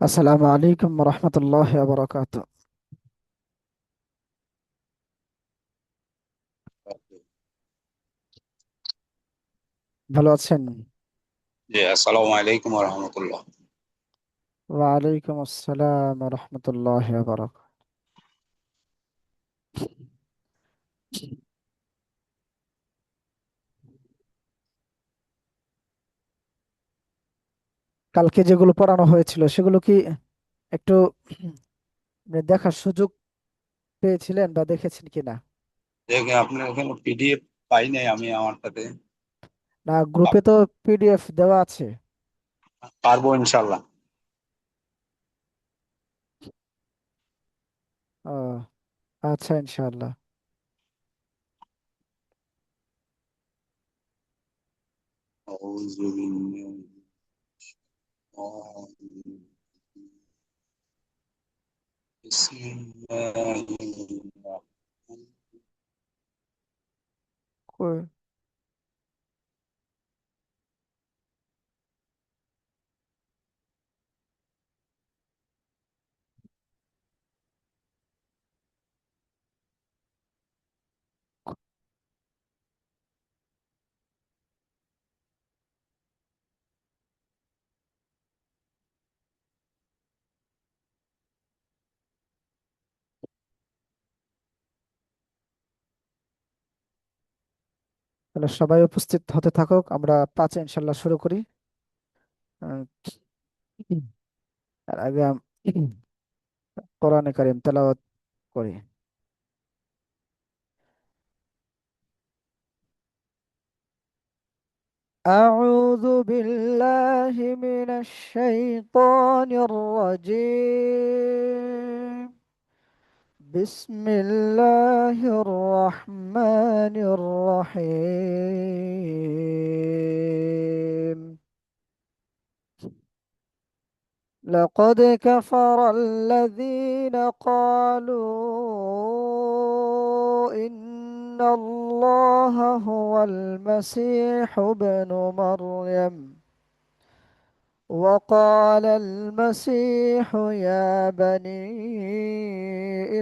আসসালামু আলাইকুম রহমতুল্লাহ বারাকাতু। ভালো আছেন? জি, আসসালামু আলাইকুম রহমতুল্লাহ। ওয়ালাইকুম আসসালাম রহমতুল্লাহ বারাকাতু। কালকে যেগুলো পড়ানো হয়েছিল সেগুলো কি একটু দেখার সুযোগ পেয়েছিলেন বা দেখেছেন কিনা? দেখেন, আপনার এখানে পিডিএফ পাই নাই আমি আমারটাতে। না, গ্রুপে তো পিডিএফ দেওয়া আছে। পারবো ইনশাল্লাহ। ও আচ্ছা, ইনশাআল্লাহ। আউযু বিল্লাহি বিসমিল্লাহির রাহমানির কই- তাহলে সবাই উপস্থিত হতে থাকুক, আমরা পাঁচে ইনশাল্লাহ শুরু করি। আহ, তার আগে কোরআনে কারিম তেলাওয়াত করি। أعوذ بالله من الشيطان الرجيم. بسم الله الرحمن الرحيم. لقد كفر الذين قالوا إن الله هو المسيح ابن مريم. وقال المسيح يا بني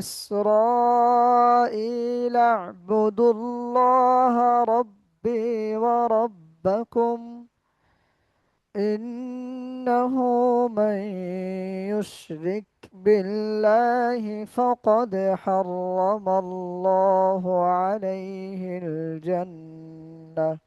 إسرائيل اعبدوا الله ربي وربكم إنه من يشرك بالله فقد حرم الله عليه الجنة.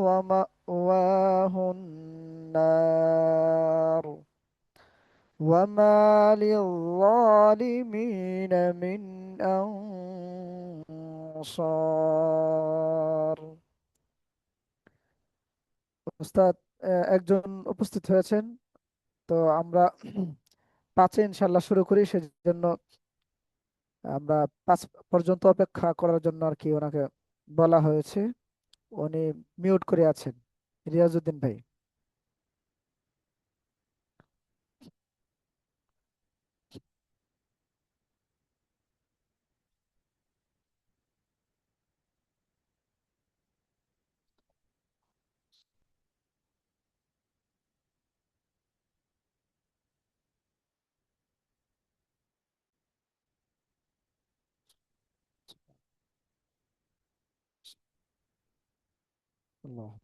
ومأواه النار وما للظالمين من أنصار. উস্তাদ একজন উপস্থিত হয়েছেন, তো আমরা পাঁচে ইনশাল্লাহ শুরু করি, সেজন্য আমরা পাঁচ পর্যন্ত অপেক্ষা করার জন্য আর কি ওনাকে বলা হয়েছে। উনি মিউট করে আছেন, রিয়াজউদ্দিন ভাই। আল্লাহ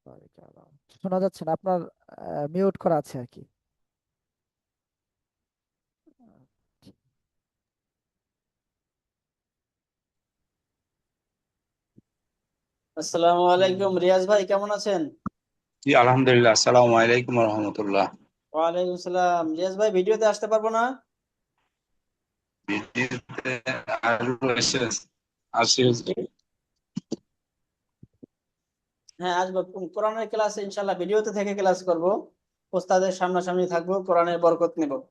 বারিক আল্লাহ। শোনা যাচ্ছে না আপনার? মিউট করা আছে আর কি। আসসালামু আলাইকুম রিয়াজ ভাই, কেমন আছেন? জি, আলহামদুলিল্লাহ। আসসালামু আলাইকুম রহমতুল্লাহ। ওয়ালাইকুম সালাম। রিয়াজ ভাই, ভিডিওতে আসতে পারবো না? ভিডিওতে আসবো, আসি। হ্যাঁ, আসবো। কোরআনের ক্লাসে ইনশাল্লাহ ভিডিওতে থেকে ক্লাস করব। ওস্তাদের সামনাসামনি থাকবো, কোরআনের বরকত নেব।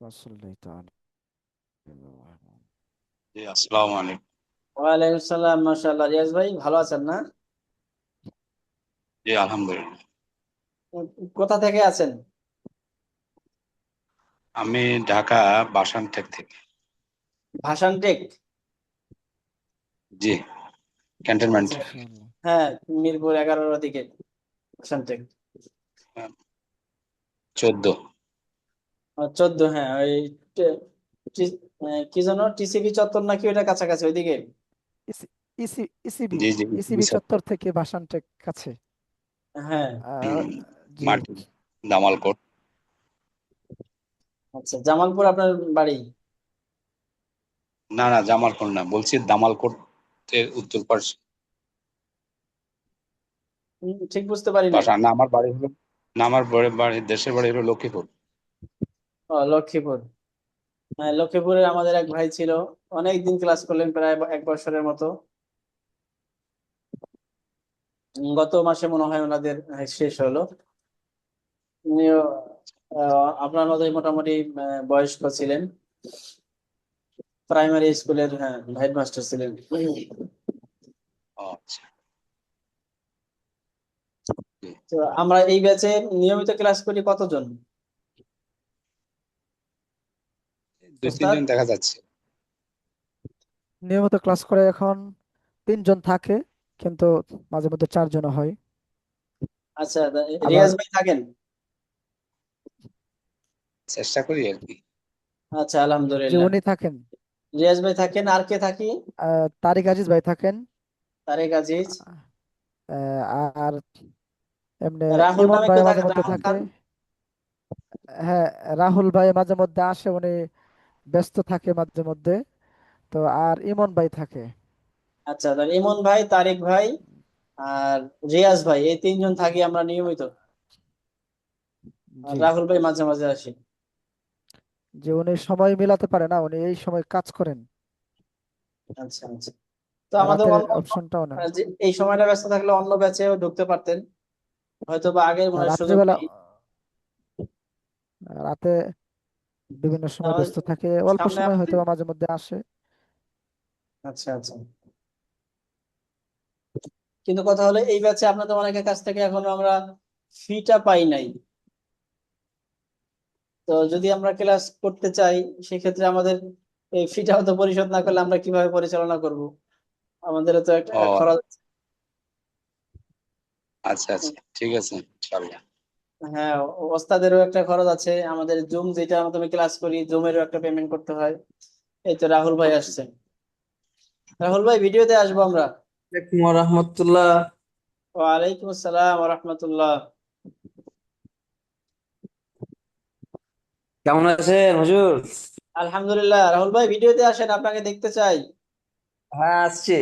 রাসূলুল্লাহ তাআলা। জি, আসসালামু আলাইকুম। ওয়ালাইকুম সালাম। মাশাআল্লাহ। রিয়াজ ভাই ভালো আছেন না? জি আলহামদুলিল্লাহ। কোথা থেকে আছেন? আমি ঢাকা বাসানটেক থেকে। ভাষান টেক। জি, ক্যান্টনমেন্ট। আচ্ছা, মাশাআল্লাহ। হ্যাঁ, মিরপুর 11 দিকে ভাষান টেক। 14। 14, হ্যাঁ, ওই টে- কি যেন টিসিবি চত্বর নাকি, ওইটা কাছাকাছি ওইদিকে। ইসি ইসিবি জি জি ইসিবি স্যার। চত্বর থেকে ভাষানটেক কাছে। হ্যাঁ। আহ, জি। মার্টিন, দামালকোট। আচ্ছা, জামালপুর আপনার বাড়ি? না না, জামালকোট না, বলছি দামালকোটের উত্তর পাশে। ঠিক বুঝতে পারি নাই। বাসা না, আমার বাড়ি হলো, না আমার বাড়ি দেশের বাড়ি হলো লক্ষ্মীপুর। ও, লক্ষ্মীপুর। হ্যাঁ, লক্ষ্মীপুরে আমাদের এক ভাই ছিল, অনেক দিন ক্লাস করলেন, প্রায় 1 বছরের মতো। গত মাসে মনে হয় ওনাদের শেষ হলো। উনিও আপনার মতোই মোটামুটি বয়স্ক ছিলেন, প্রাইমারি স্কুলের, হ্যাঁ, হেডমাস্টার ছিলেন। ও, আচ্ছা। জি। তো আমরা এই ব্যাচে নিয়মিত ক্লাস করি কতজন দুই ওস্তাদ? তিনজন দেখা যাচ্ছে। নিয়মিত ক্লাস করে এখন 3 জন থাকে, কিন্তু মাঝে মধ্যে 4 জন হয়। আচ্ছা, আবার রিয়াজ ভাই থাকেন? চেষ্টা করি আর কি। আচ্ছা, যে আলহামদুলিল্লাহ। উনি থাকেন, রিয়াজ ভাই থাকেন, আর কে থাকি? তারিক আজিজ ভাই থাকেন। তারেক আজিজ। আর এমনি রাহুল ইমন নামে ভাই কেউ মাঝে থাকেন? মধ্যে রাহুল থাকে। খান? হ্যাঁ, রাহুল ভাই মাঝে মধ্যে আসে, উনি ব্যস্ত থাকে মাঝে মধ্যে। তো আর ইমন ভাই থাকে। আচ্ছা, তাহলে ইমন ভাই, তারেক ভাই, আর রিয়াজ ভাই, এই 3 জন থাকি আমরা নিয়মিত। আর জি। রাহুল ভাই মাঝে মাঝে আসি। যে উনি সময় মিলাতে পারে না, উনি এই সময় কাজ করেন, আচ্ছা, আচ্ছা। তো আমাদের রাতের অন্য অপশনটাও নেন। যে এই সময়টা ব্যস্ত থাকলে অন্য ব্যাচেও ঢুকতে পারতেন, হয়তো বা আগের মনে হয় সুযোগ রাত্রিবেলা নেই। রাতে বিভিন্ন সময় আমাদের ব্যস্ত থাকে, অল্প সামনে সময় হয়তো আমাদের, বা মাঝে মধ্যে আসে। আচ্ছা, আচ্ছা। কিন্তু কথা হলো, এই ব্যাচে আপনাদের অনেকের কাছ থেকে এখনো আমরা ফিটা পাই নাই। তো যদি আমরা ক্লাস করতে চাই, সেক্ষেত্রে আমাদের এই ফিটাও তো পরিশোধ না করলে আমরা কিভাবে পরিচালনা করব? আমাদেরও তো একটা ও, খরচ। আচ্ছা আচ্ছা, ঠিক আছে ইনশাআল্লাহ। হ্যাঁ, ওস্তাদেরও একটা খরচ আছে, আমাদের জুম যেটার মাধ্যমে ক্লাস করি, জুমেরও একটা পেমেন্ট করতে হয়। এই তো রাহুল ভাই আসছে। রাহুল ভাই, ভিডিওতে আসবো আমরা। আলাইকুম রহমতুল্লাহ। ওয়ালাইকুম আসসালাম ওয়া রাহমাতুল্লাহ। কেমন আছেন হুজুর? আলহামদুলিল্লাহ। রাহুল ভাই, ভিডিওতে আসেন, আপনাকে দেখতে চাই। হ্যাঁ, আসছি।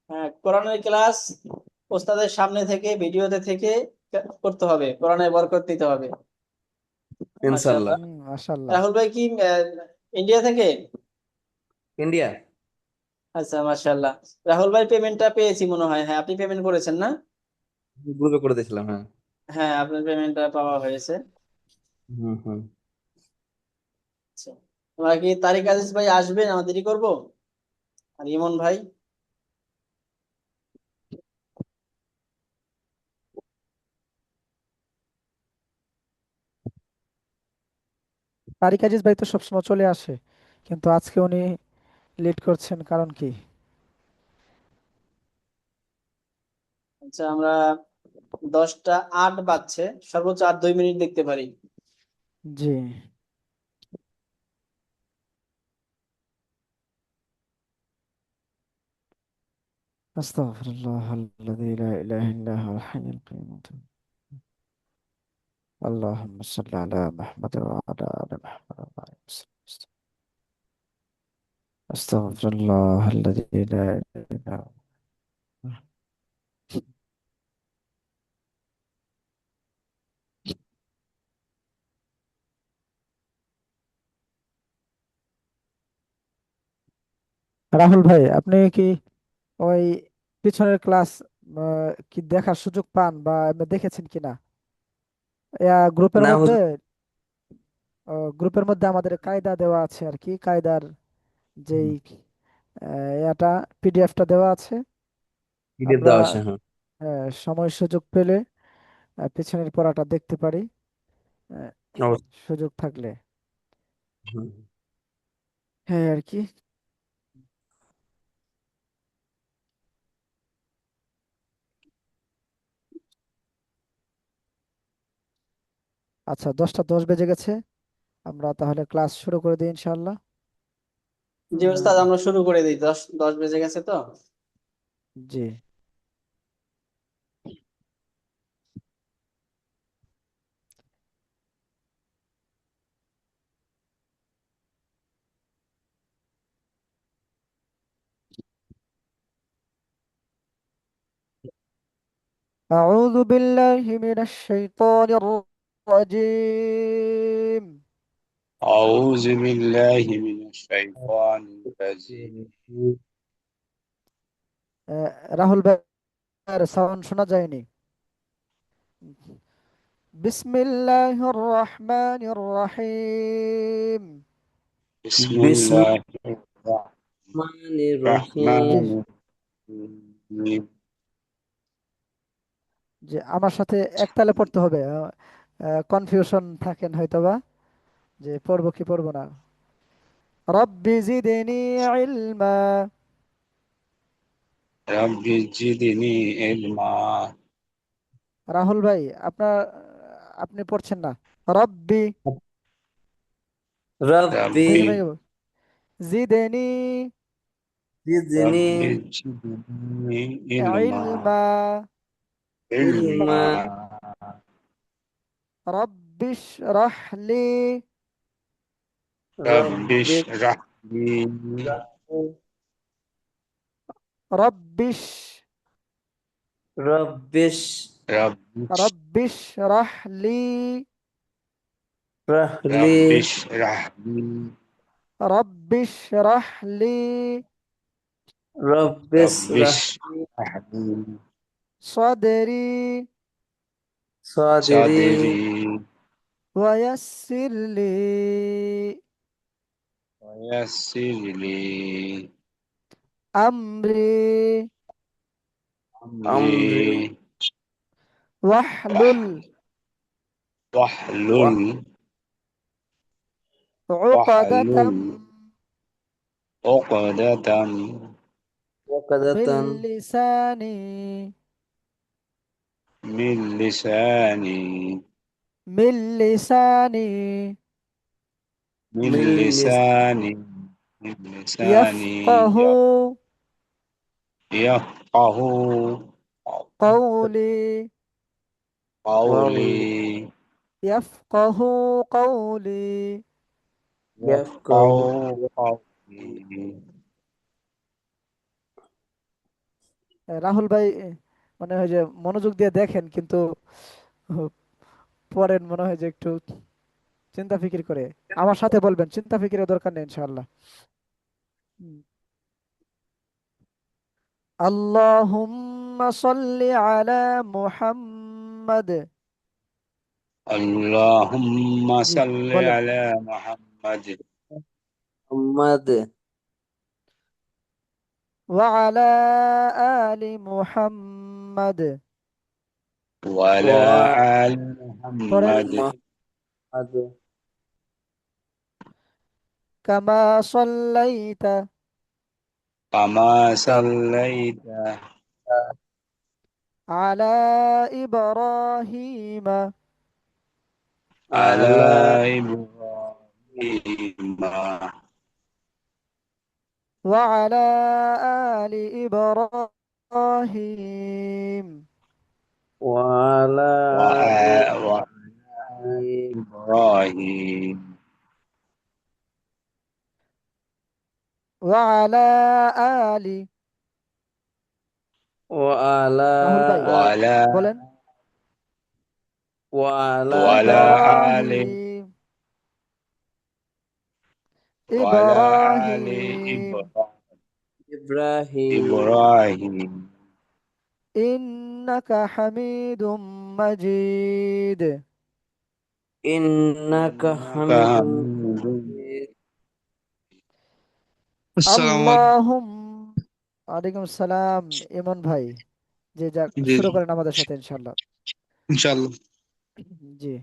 হ্যাঁ, কোরআনের ক্লাস ওস্তাদের সামনে থেকে, ভিডিওতে থেকে করতে হবে, কোরআনের বরকত নিতে হবে। ইনশাল্লাহ। মাশাআল্লাহ। মাশাআল্লাহ। রাহুল ভাই কি ইন্ডিয়া থেকে? ইন্ডিয়া। আচ্ছা, মাশাআল্লাহ। রাহুল ভাই, পেমেন্টটা পেয়েছি মনে হয়, হ্যাঁ, আপনি পেমেন্ট করেছেন না? গ্রুপে করে দিয়েছিলাম, হ্যাঁ। হ্যাঁ, আপনার পেমেন্টটা পাওয়া হয়েছে। হুম হুম। আচ্ছা, আমরা কি তারিক আজিজ ভাই আসবেন, আমাদের দেরি করবো? আর ইমন ভাই? তারিক আজিজ ভাই তো সবসময় চলে আসে, কিন্তু আজকে উনি লেট করছেন, কারণ কি? আচ্ছা, আমরা 10টা 8 বাজছে, সর্বোচ্চ আর 2 মিনিট দেখতে পারি। জি। আস্তাগফিরুল্লাহ আল্লাযী লা ইলাহা ইল্লা হুয়াল হাইয়ুল কাইয়্যুম। اللهم صل على محمد وعلى آل محمد وبارك وسلم. أستغفر الله الذي لا إله إلا هو. রাহুল ভাই, আপনি কি ওই পিছনের ক্লাস কি দেখার সুযোগ পান, বা এমনি দেখেছেন কিনা? গ্রুপের না মধ্যে, হুজুর, আমাদের কায়দা দেওয়া আছে আর কি, কায়দার যেই এটা পিডিএফটা দেওয়া আছে। পিডিএফ আমরা দেওয়া আছে, হ্যাঁ। সময় সুযোগ পেলে পেছনের পড়াটা দেখতে পারি, আহ, অবশ্যই। সুযোগ থাকলে। হুম। হ্যাঁ আর কি। আচ্ছা, 10টা 10 বেজে গেছে, আমরা তাহলে ক্লাস শুরু করে দিই ইনশাআল্লাহ। জি ওস্তাদ, আমরা শুরু করে দিই, 10 বেজে গেছে তো। জি। أعوذ بالله من الشيطان الرجيم. أعوذ بالله من الشيطان الرجيم রাহুল ভাইয়ের সাউন্ড শোনা যায়নি। বিসমিল্লাহির রহমানির রহিম। بسم الله বিসমিল্লাহির জি, রহমানির الرحمن الرحيم জি, আমার সাথে একতালে পড়তে হবে। কনফিউশন থাকেন হয়তোবা যে পড়বো কি পড়বো না। রব্বি জিদনি ইলমা। رب زدني علما রাহুল ভাই, আপনি পড়ছেন না। রব্বি, রব্বি ভেঙে ربي ভেঙে জিদেনি জিদনি رب زدني علما ইলমা। ইলমা علما রব্বিশ রাহলি رب রব্বি اشرح لي রব্বিশ রব্বিশ رب রব্বিশ রাহলি রাহলি رب اشرح لي রব্বিশ রাহলি রব্বিশ رب রাহলি اشرح لي صدري সাদরি صدري ويسر لي ويسر لي أمري আমরি أمري واحلل وح- واحلل عقدة واحلل عقدة وقدة من لساني من لساني من لساني من من لسان لساني من لساني يفقه يفقه قولي قولي قولي يفقه قولي يفقه يفقه قولي রাহুল ভাই, মনে হয় যে মনোযোগ দিয়ে দেখেন কিন্তু পড়েন মনে হয় যে একটু চিন্তা ফিকির করে। আমার সাথে বলবেন, চিন্তা ফিকিরের দরকার নেই ইনশাআল্লাহ। হুম। اللهم صل على محمد. اللهم জি, صل বলেন। على محمد محمد وعلى آل محمد. وعلى آل পড়েন। محمد ومحمد كما صليت كما صليت على إبراهيم على على إبراهيم وعلى آل إبراهيم وعلى وعلى آل إبراهيم وعلى آل وعلى রাহুল ভাই, آل وعلى বলেন। وعلى وعلى آل إبراهيم وعلى آل إبراهيم إبراهيم إبراهيم إنك حميد مجيد. إنك إنك حميد حميد مجيد السلام عليكم اللهم, ওয়ালাইকুম আসসালাম ইমন ভাই। যে যাক, জি শুরু জি করেন আমাদের সাথে ইনশাল্লাহ। ইনশাআল্লাহ। জি।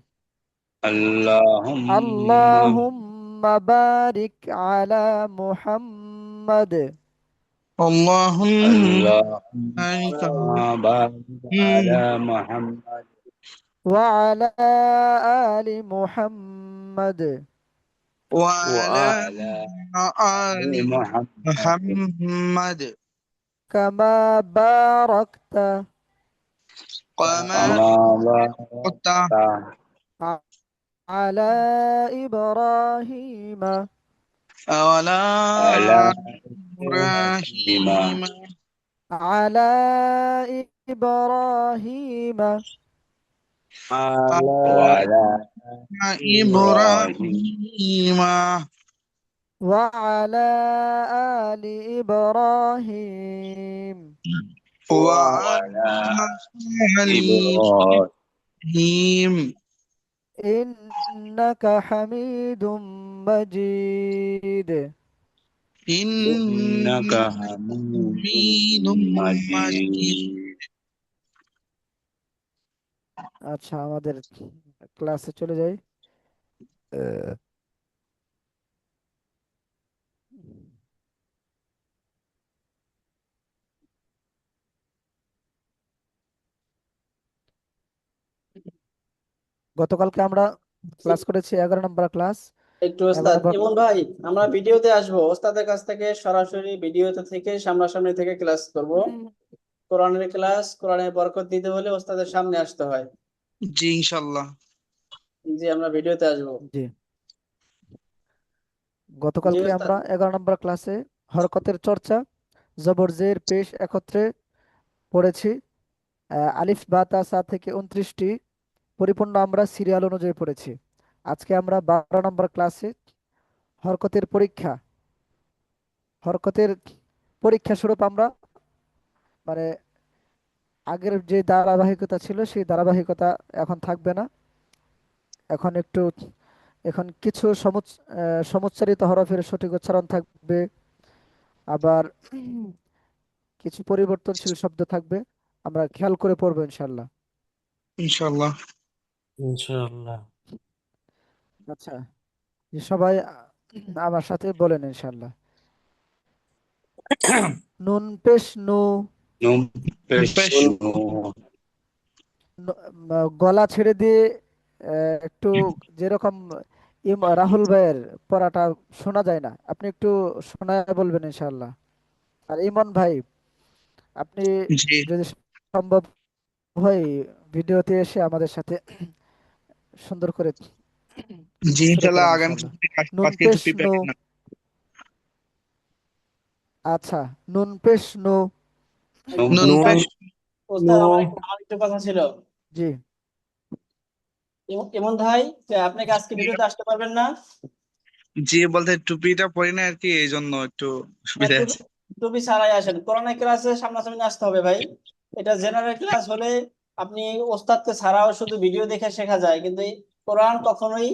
اللهم আল্লাহুম্মা বারিক আলা মুহাম্মাদ اللهم بارك اللهم بارك على محمد ওয়া আলা আলি মুহাম্মাদ وعلى وعلى آل آل محمد محمد কামা বারাকতা كما كما باركت باركت আলা ইব্রাহিম على على إبراهيم إبراهيم আলা ইব্রাহিম على وعلى إبراهيم إبراهيم ওয়া আলা আলি ইব্রাহিম وعلى وعلى آل إبراهيم إبراهيم ইন্নাকা হামিদুম মাজিদ। إنك إنك حميد حميد مجيد। مجيد আচ্ছা, আমাদের ক্লাসে চলে যাই। গতকালকে আমরা ক্লাস করেছি 11 নম্বর ক্লাস। একটু এগারো ওস্তাদ নম্বর ইমন ভাই, আমরা ভিডিওতে আসবো, ওস্তাদের কাছ থেকে সরাসরি ভিডিওতে থেকে সামনাসামনি থেকে ক্লাস করব। কোরআনের ক্লাস, কোরআনের বরকত দিতে হলে ওস্তাদের সামনে আসতে হয়। জি ইনশাআল্লাহ। জি, আমরা ভিডিওতে আসবো। জি, জি গতকালকে ওস্তাদ। আমরা 11 নম্বর ক্লাসে হরকতের চর্চা, জবর জের পেশ একত্রে পড়েছি। আলিফ বা তা সা থেকে 29টি পরিপূর্ণ আমরা সিরিয়াল অনুযায়ী পড়েছি। আজকে আমরা 12 নম্বর ক্লাসে হরকতের পরীক্ষা, হরকতের পরীক্ষা স্বরূপ আমরা মানে আগের যে ধারাবাহিকতা ছিল সেই ধারাবাহিকতা এখন থাকবে না। এখন একটু এখন কিছু সমুচ্চারিত হরফের সঠিক উচ্চারণ থাকবে, আবার কিছু পরিবর্তনশীল শব্দ থাকবে। আমরা খেয়াল করে পড়বো ইনশাল্লাহ। ইনশাআল্লাহ। ইনশাআল্লাহ। আচ্ছা, যে সবাই আমার সাথে বলেন ইনশাল্লাহ। নুন পেশ নু, نم পেশ بشنو গলা ছেড়ে দিয়ে একটু যেরকম রাহুল ভাইয়ের পড়াটা শোনা যায় না, আপনি একটু শোনায় বলবেন ইনশাল্লাহ। আর ইমন ভাই, আপনি জি যদি সম্ভব হয় ভিডিওতে এসে আমাদের সাথে সুন্দর করে জি শুরু ইনশাআল্লাহ। করেন আগামী ইনশাল্লাহ। সপ্তাহে নুন আজকে একটু পেশ নু। প্রিপেয়ার না। আচ্ছা, নুন পেশ নু। نم নুন ওস্তাদ, পেশ ওস্তাদ নো আমার একটু কথা ছিল। জি, ইমন ভাই, আপনি কি আজকে ভিডিওতে আসতে পারবেন না? জি বলতে টুপিটা পরি না আর কি, এই জন্য একটু হ্যাঁ, অসুবিধা টুপি আছে। টুপি ছাড়াই আসেন, কোরআনের ক্লাসে সামনাসামনি আসতে হবে ভাই। এটা জেনারেল ক্লাস হলে আপনি ওস্তাদকে ছাড়াও শুধু ভিডিও দেখে শেখা যায়, কিন্তু এই কোরআন কখনোই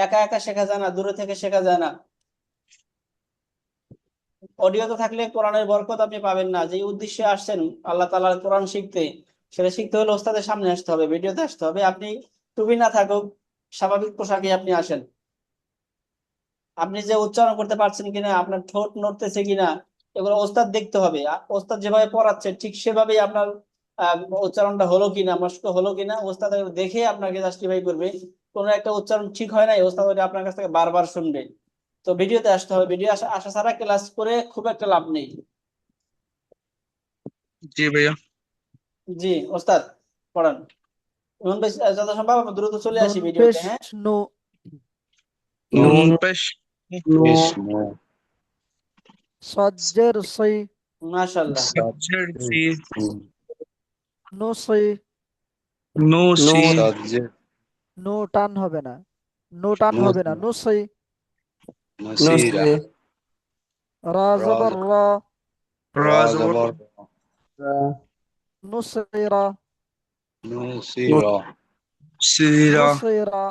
একা একা শেখা যায় না, দূরে থেকে শেখা যায় না। অডিওতে থাকলে কোরআনের বরকত আপনি পাবেন না। যে উদ্দেশ্যে আসছেন আল্লাহ তাআলার কোরআন শিখতে, সেটা শিখতে হলে ওস্তাদের সামনে আসতে হবে, ভিডিওতে আসতে হবে। আপনি টুপি না থাকুক, স্বাভাবিক পোশাকে আপনি আসেন। আপনি যে উচ্চারণ করতে পারছেন কিনা, আপনার ঠোঁট নড়তেছে কিনা, এগুলো ওস্তাদ দেখতে হবে। ওস্তাদ যেভাবে পড়াচ্ছে ঠিক সেভাবেই আপনার উচ্চারণটা হলো কিনা, মস্ক হলো কিনা, ওস্তাদ এগুলো দেখে আপনাকে জাস্টিফাই করবে। কোনো একটা উচ্চারণ ঠিক হয় নাই, ওস্তাদ ওটা আপনার কাছ থেকে বারবার শুনবে। তো ভিডিওতে আসতে হবে, ভিডিও আসা আসা ছাড়া ক্লাস করে খুব একটা লাভ নেই। জি ভাইয়া। জি ওস্তাদ, পড়ান। ইমন ভাই, যত সম্ভব আমরা দ্রুত চলে নুন আসি ভিডিওতে, পেশ হ্যাঁ। নু। نم নুন নুন পেশ নো بشنو সজ্জের সই, মাশাআল্লাহ। সজ্জের সি নু সই। নো নো সি صدر নু টান হবে না, নু টান হবে না, নু সই। নো مسيرة সে রা জবর راز র, রাজ زبر রা নুসইরা, নো نصيرة সিরা নুসইরা।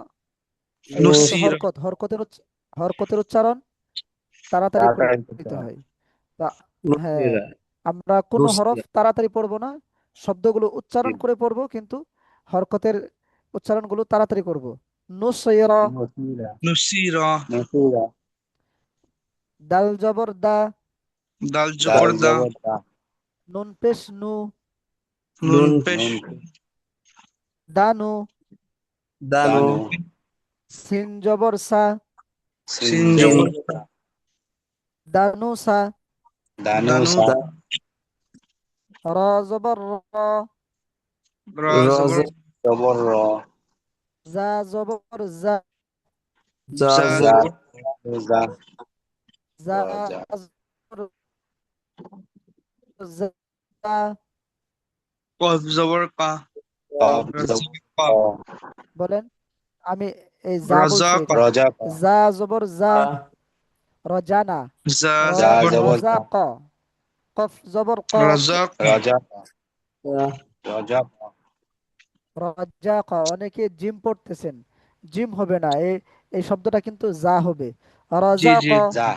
নো এটা হচ্ছে নসিরা হরকত, হরকতের উচ্চারণ তাড়াতাড়ি তাড়াতাড়ি করতে করতে হয়। হয়। তা নো হ্যাঁ, সিরা আমরা নো কোনো হরফ সিরা তাড়াতাড়ি পড়বো না, শব্দগুলো জি উচ্চারণ করে পড়বো, কিন্তু হরকতের উচ্চারণগুলো তাড়াতাড়ি করব। নুসইরা, نصيرة নুসিরা, نصيرة দাল জবর দা, দাল দাল জবর دال দা, زبر دا নুন পেশ নু, নুন نون পেশ, নুন দানু, دانو দানু সিন জবর সা, সিন সিন سين জবর, জবর দানুসা, দানু, দানুসা دا র জবর র, রা راز জবর, জবর র জা জবর জা, زا জা জা জবর, জা জা রজা জবর জা। কফ জবর কা, কফ রাজা জবর কা, ক বলেন, আমি এই যা রাজা বলছি কা, এটা। রজা ক যা জবর যা, রজানা, জা র জা জবর জবর রজা জা ক, কফ জবর ক, রাজা কা, রজা ক دا রজা ক রজা ক। অনেকে জিম পড়তেছেন, জিম হবে না, এই এই শব্দটা কিন্তু যা হবে। জি রজা ক, জি, জা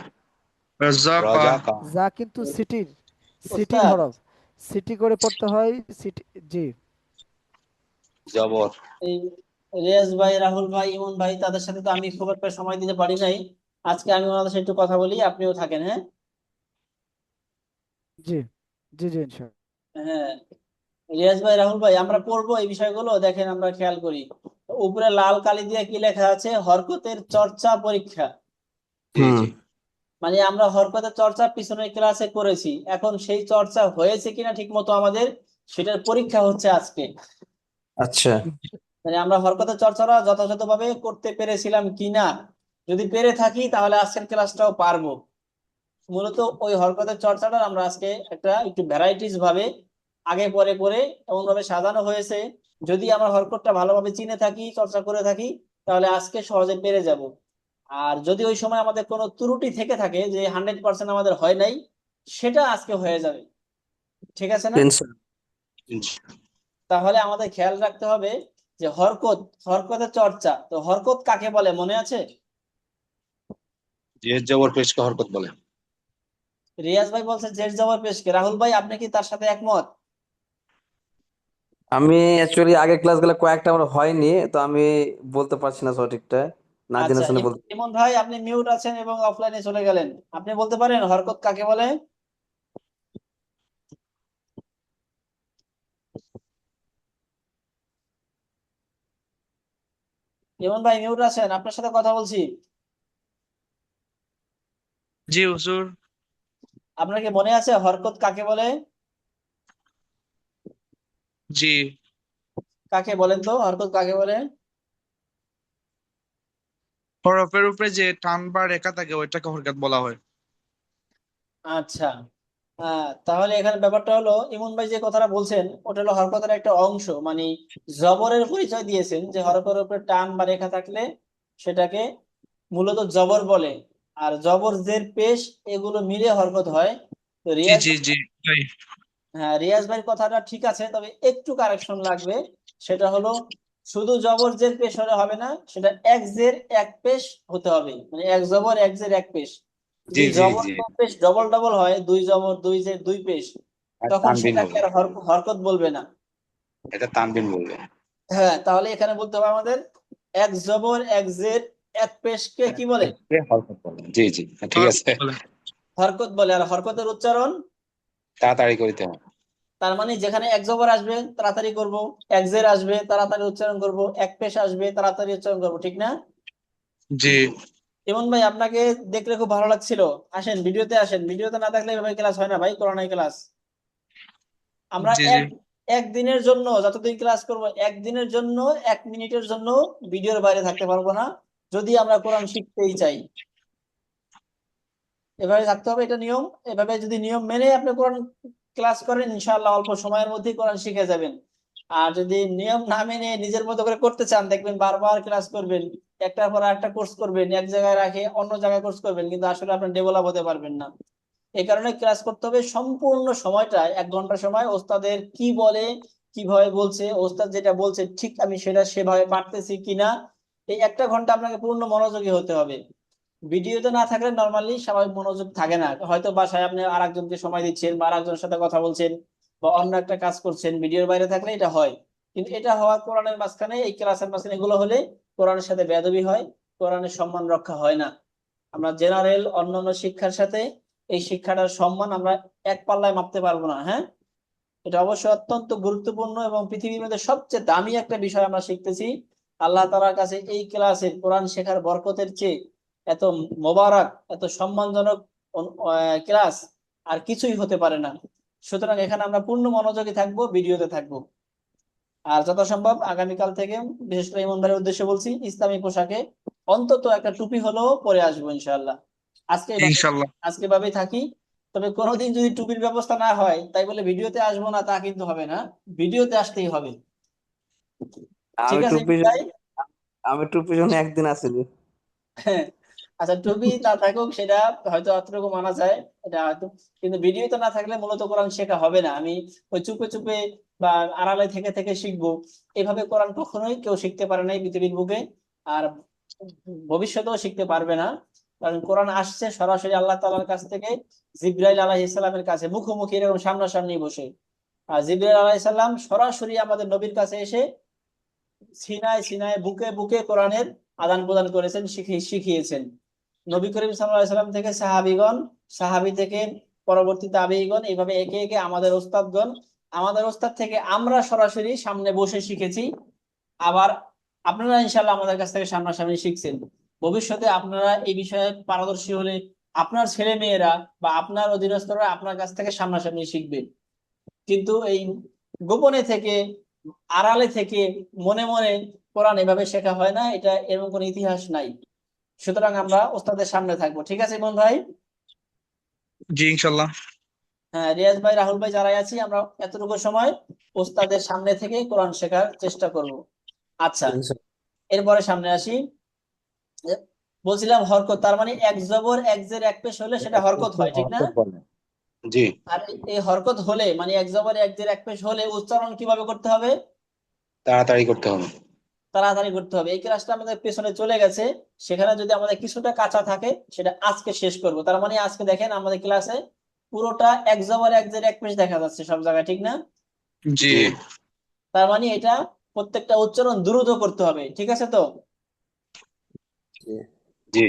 রাজা কা, রজা ক যা কিন্তু সিটির, সিটির ওস্তাদ, হরফ, সিটি করে পড়তে হয়, সিটি। জি জবর এই রিয়াজ ভাই, রাহুল ভাই, ইমন ভাই, তাদের সাথে তো আমি খুব একটা সময় দিতে পারি নাই। আজকে আমি ওনাদের সাথে একটু কথা বলি, আপনিও থাকেন, হ্যাঁ। জি জি জি ইনশাআল্লাহ। হ্যাঁ, রিয়াজ ভাই, রাহুল ভাই, আমরা পড়বো এই বিষয়গুলো, দেখেন আমরা খেয়াল করি। উপরে লাল কালি দিয়ে কি লেখা আছে? হরকতের চর্চা পরীক্ষা। জি জি মানে আমরা হরকতের চর্চা পিছনের ক্লাসে করেছি, এখন সেই চর্চা হয়েছে কিনা ঠিক মতো আমাদের, সেটার পরীক্ষা হচ্ছে আজকে। अच्छा মানে আমরা হরকতের চর্চাটা যথাযথভাবে করতে পেরেছিলাম কিনা, যদি পেরে থাকি তাহলে আজকের ক্লাসটাও পারবো। মূলত ওই হরকতের চর্চাটা আমরা আজকে একটা একটু ভ্যারাইটিস ভাবে আগে পরে করে এমন ভাবে সাজানো হয়েছে, যদি আমরা হরকতটা ভালোভাবে চিনে থাকি, চর্চা করে থাকি, তাহলে আজকে সহজে পেরে যাব। আর যদি ওই সময় আমাদের কোনো ত্রুটি থেকে থাকে, যে 100% আমাদের হয় নাই, সেটা আজকে হয়ে যাবে। ঠিক আছে না? इंसान তাহলে আমাদের খেয়াল রাখতে হবে যে হরকত, হরকতের চর্চা, তো হরকত কাকে বলে মনে আছে? জের জবর পেশকে হরকত বলে। রিয়াজ ভাই বলছে জের জবর পেশকে। রাহুল ভাই, আপনি কি তার সাথে একমত? আমি অ্যাকচুয়ালি আগের ক্লাসগুলো কয়েকটা আমার হয়নি, তো আমি বলতে পারছি না সঠিকটা, না জেনে আচ্ছা, শুনে বলতে। ইমন ভাই, আপনি মিউট আছেন এবং অফলাইনে চলে গেলেন, আপনি বলতে পারেন হরকত কাকে বলে? ইমন ভাই মিউট আছেন, আপনার সাথে কথা বলছি। জি হুজুর, আপনার কি মনে আছে হরকত কাকে বলে? জি, কাকে বলেন তো, হরকত কাকে বলে? হরফের উপরে যে টান বা রেখা থাকে ওইটাকে হরকত বলা হয়। আচ্ছা, তাহলে এখানে ব্যাপারটা হলো, ইমন ভাই যে কথাটা বলছেন ওটা হলো হরকতের একটা অংশ, মানে জবরের পরিচয় দিয়েছেন, যে হরফের উপরে টান বা রেখা থাকলে সেটাকে মূলত জবর বলে। আর জবর, জের, পেশ, এগুলো মিলে হরকত হয়। তো জি রিয়াজ, জি জি, তাই। হ্যাঁ, রিয়াজ ভাইয়ের কথাটা ঠিক আছে, তবে একটু কারেকশন লাগবে। সেটা হলো, শুধু জবর জের পেশ হলে হবে না, সেটা এক জের এক পেশ হতে হবে, মানে এক জবর এক জের এক পেশ। জি যদি জি জবর জি ও পেশ ডবল ডবল হয়, দুই জবর দুই জের দুই পেশ, আর তখন তানবিন সেটাকে বলবে, আর হরকত বলবে না। এটা তানবিন বলবে। হ্যাঁ, তাহলে এখানে বলতে হবে আমাদের এক জবর এক জের এক পেশকে কি বলে? একে হরকত বলে। জি জি হ্যাঁ, ঠিক হরকত আছে। বলে। হরকত বলে। আর হরকতের উচ্চারণ, তাড়াতাড়ি করিতে হবে। তার মানে যেখানে এক জবর আসবে তাড়াতাড়ি করব, এক জের আসবে তাড়াতাড়ি উচ্চারণ করব, এক পেশ আসবে তাড়াতাড়ি উচ্চারণ করব, ঠিক না? জি ইমন ভাই, আপনাকে দেখলে খুব ভালো লাগছিল, আসেন ভিডিওতে আসেন, ভিডিওতে না থাকলে এভাবে ক্লাস হয় না ভাই, কোরআনের ক্লাস। আমরা জি জি, একদিনের জন্য, যতদিন ক্লাস করব একদিনের জন্য, 1 মিনিটের জন্য ভিডিওর বাইরে থাকতে পারবো না, যদি আমরা কোরআন শিখতেই চাই। এভাবে থাকতে হবে, এটা নিয়ম। এভাবে যদি নিয়ম মেনে আপনি কোরআন ক্লাস করেন, ইনশাআল্লাহ অল্প সময়ের মধ্যেই কোরআন শিখে যাবেন। আর যদি নিয়ম না মেনে নিজের মতো করে করতে চান, দেখবেন বারবার ক্লাস করবেন, একটার পর একটা কোর্স করবেন, এক জায়গায় রাখে অন্য জায়গায় কোর্স করবেন, কিন্তু আসলে আপনি ডেভেলপ হতে পারবেন না। এই কারণে ক্লাস করতে হবে সম্পূর্ণ সময়টা, 1 ঘন্টা সময়, ওস্তাদের কি বলে, কিভাবে বলছে, ওস্তাদ যেটা বলছে ঠিক আমি সেটা সেভাবে পারতেছি কিনা, এই 1 ঘন্টা আপনাকে পূর্ণ মনোযোগী হতে হবে। ভিডিওতে না থাকলে নর্মালি স্বাভাবিক মনোযোগ থাকে না, হয়তো বাসায় আপনি আরেকজনকে সময় দিচ্ছেন বা আরেকজনের সাথে কথা বলছেন, বা অন্য একটা কাজ করছেন, ভিডিওর বাইরে থাকলে এটা হয়। কিন্তু এটা হওয়া কোরআনের মাঝখানে, এই ক্লাসের মাঝখানে এগুলো হলে কোরআনের সাথে বেয়াদবি হয়, কোরআনের সম্মান রক্ষা হয় না। আমরা জেনারেল অন্যান্য শিক্ষার সাথে এই শিক্ষাটার সম্মান আমরা এক পাল্লায় মাপতে পারবো না। হ্যাঁ, এটা অবশ্যই অত্যন্ত গুরুত্বপূর্ণ এবং পৃথিবীর মধ্যে সবচেয়ে দামি একটা বিষয় আমরা শিখতেছি। আল্লাহ তাআলার কাছে এই ক্লাসে কোরআন শেখার বরকতের চেয়ে এত মোবারক, এত সম্মানজনক ক্লাস আর কিছুই হতে পারে না। সুতরাং এখানে আমরা পূর্ণ মনোযোগী থাকবো, ভিডিওতে থাকবো। আর যথাসম্ভব আগামীকাল থেকে, বিশেষ করে ইমন ভাইয়ের উদ্দেশ্যে বলছি, ইসলামী পোশাকে অন্তত একটা টুপি হলেও পরে আসবো ইনশাআল্লাহ। আজকে এইভাবে ইনশাল্লাহ। আজকে ভাবেই থাকি। তবে কোনোদিন যদি টুপির ব্যবস্থা না হয়, তাই বলে ভিডিওতে আসবো না তা কিন্তু হবে না, ভিডিওতে আসতেই হবে। ঠিক আমি আছে টুপি ইমন ভাই? আমি টুপির জন্য একদিন আসিনি। হ্যাঁ, আচ্ছা টুপি না থাকুক সেটা হয়তো অতটুকু মানা যায়, এটা হয়তো, কিন্তু ভিডিওতে না থাকলে মূলত কোরআন শেখা হবে না। আমি ওই চুপে চুপে বা আড়ালে থেকে থেকে শিখবো, এভাবে কোরআন কখনোই কেউ শিখতে পারে না এই পৃথিবীর বুকে। আর ভবিষ্যতেও শিখতে পারবে না, কারণ কোরআন আসছে সরাসরি আল্লাহ তাআলার কাছ থেকে জিবরাইল আলাইহিস সালামের কাছে মুখোমুখি, এরকম সামনাসামনি বসে। আর জিবরাইল আলাইহিস সালাম সরাসরি আমাদের নবীর কাছে এসে সিনায় সিনায় বুকে বুকে কোরআনের আদান প্রদান করেছেন, শিখিয়েছেন। নবী করিম সাল্লাল্লাহু আলাইহি সাল্লাম থেকে সাহাবীগণ, সাহাবী থেকে পরবর্তী তাবেঈগণ, এইভাবে একে একে আমাদের ওস্তাদগণ, আমাদের ওস্তাদ থেকে আমরা সরাসরি সামনে বসে শিখেছি। আবার আপনারা ইনশাআল্লাহ আমাদের কাছ থেকে সামনাসামনি শিখছেন। ভবিষ্যতে আপনারা এই বিষয়ে পারদর্শী হলে আপনার ছেলে মেয়েরা বা আপনার অধীনস্থরা আপনার কাছ থেকে সামনাসামনি শিখবে। কিন্তু এই গোপনে থেকে, আড়ালে থেকে, মনে মনে কোরআন এভাবে শেখা হয় না, এটা এরকম কোনো ইতিহাস নাই। সুতরাং আমরা ওস্তাদের সামনে থাকবো। ঠিক আছে ইমন ভাই? জি ইনশাল্লাহ। হ্যাঁ, রিয়াজ ভাই, রাহুল ভাই, যারাই আছি আমরা এতটুকু সময় ওস্তাদের সামনে থেকে কোরআন শেখার চেষ্টা করব। আচ্ছা, এরপরে সামনে আসি। বলছিলাম হরকত, তার মানে এক জবর এক জের এক পেশ হলে সেটা হরকত হয়, ঠিক না? জি। আর এই হরকত হলে, মানে এক জবর এক জের এক পেশ হলে উচ্চারণ কিভাবে করতে হবে? তাড়াতাড়ি করতে হবে। তাড়াতাড়ি করতে হবে। এই ক্লাসটা আমাদের পেছনে চলে গেছে, সেখানে যদি আমাদের কিছুটা কাঁচা থাকে সেটা আজকে শেষ করব। তার মানে আজকে দেখেন আমাদের ক্লাসে পুরোটা এক জবর এক জের এক পেশ দেখা যাচ্ছে সব জায়গায়, ঠিক না? জি। জি। তার মানে এটা প্রত্যেকটা উচ্চারণ দ্রুত করতে হবে, ঠিক আছে তো? জি।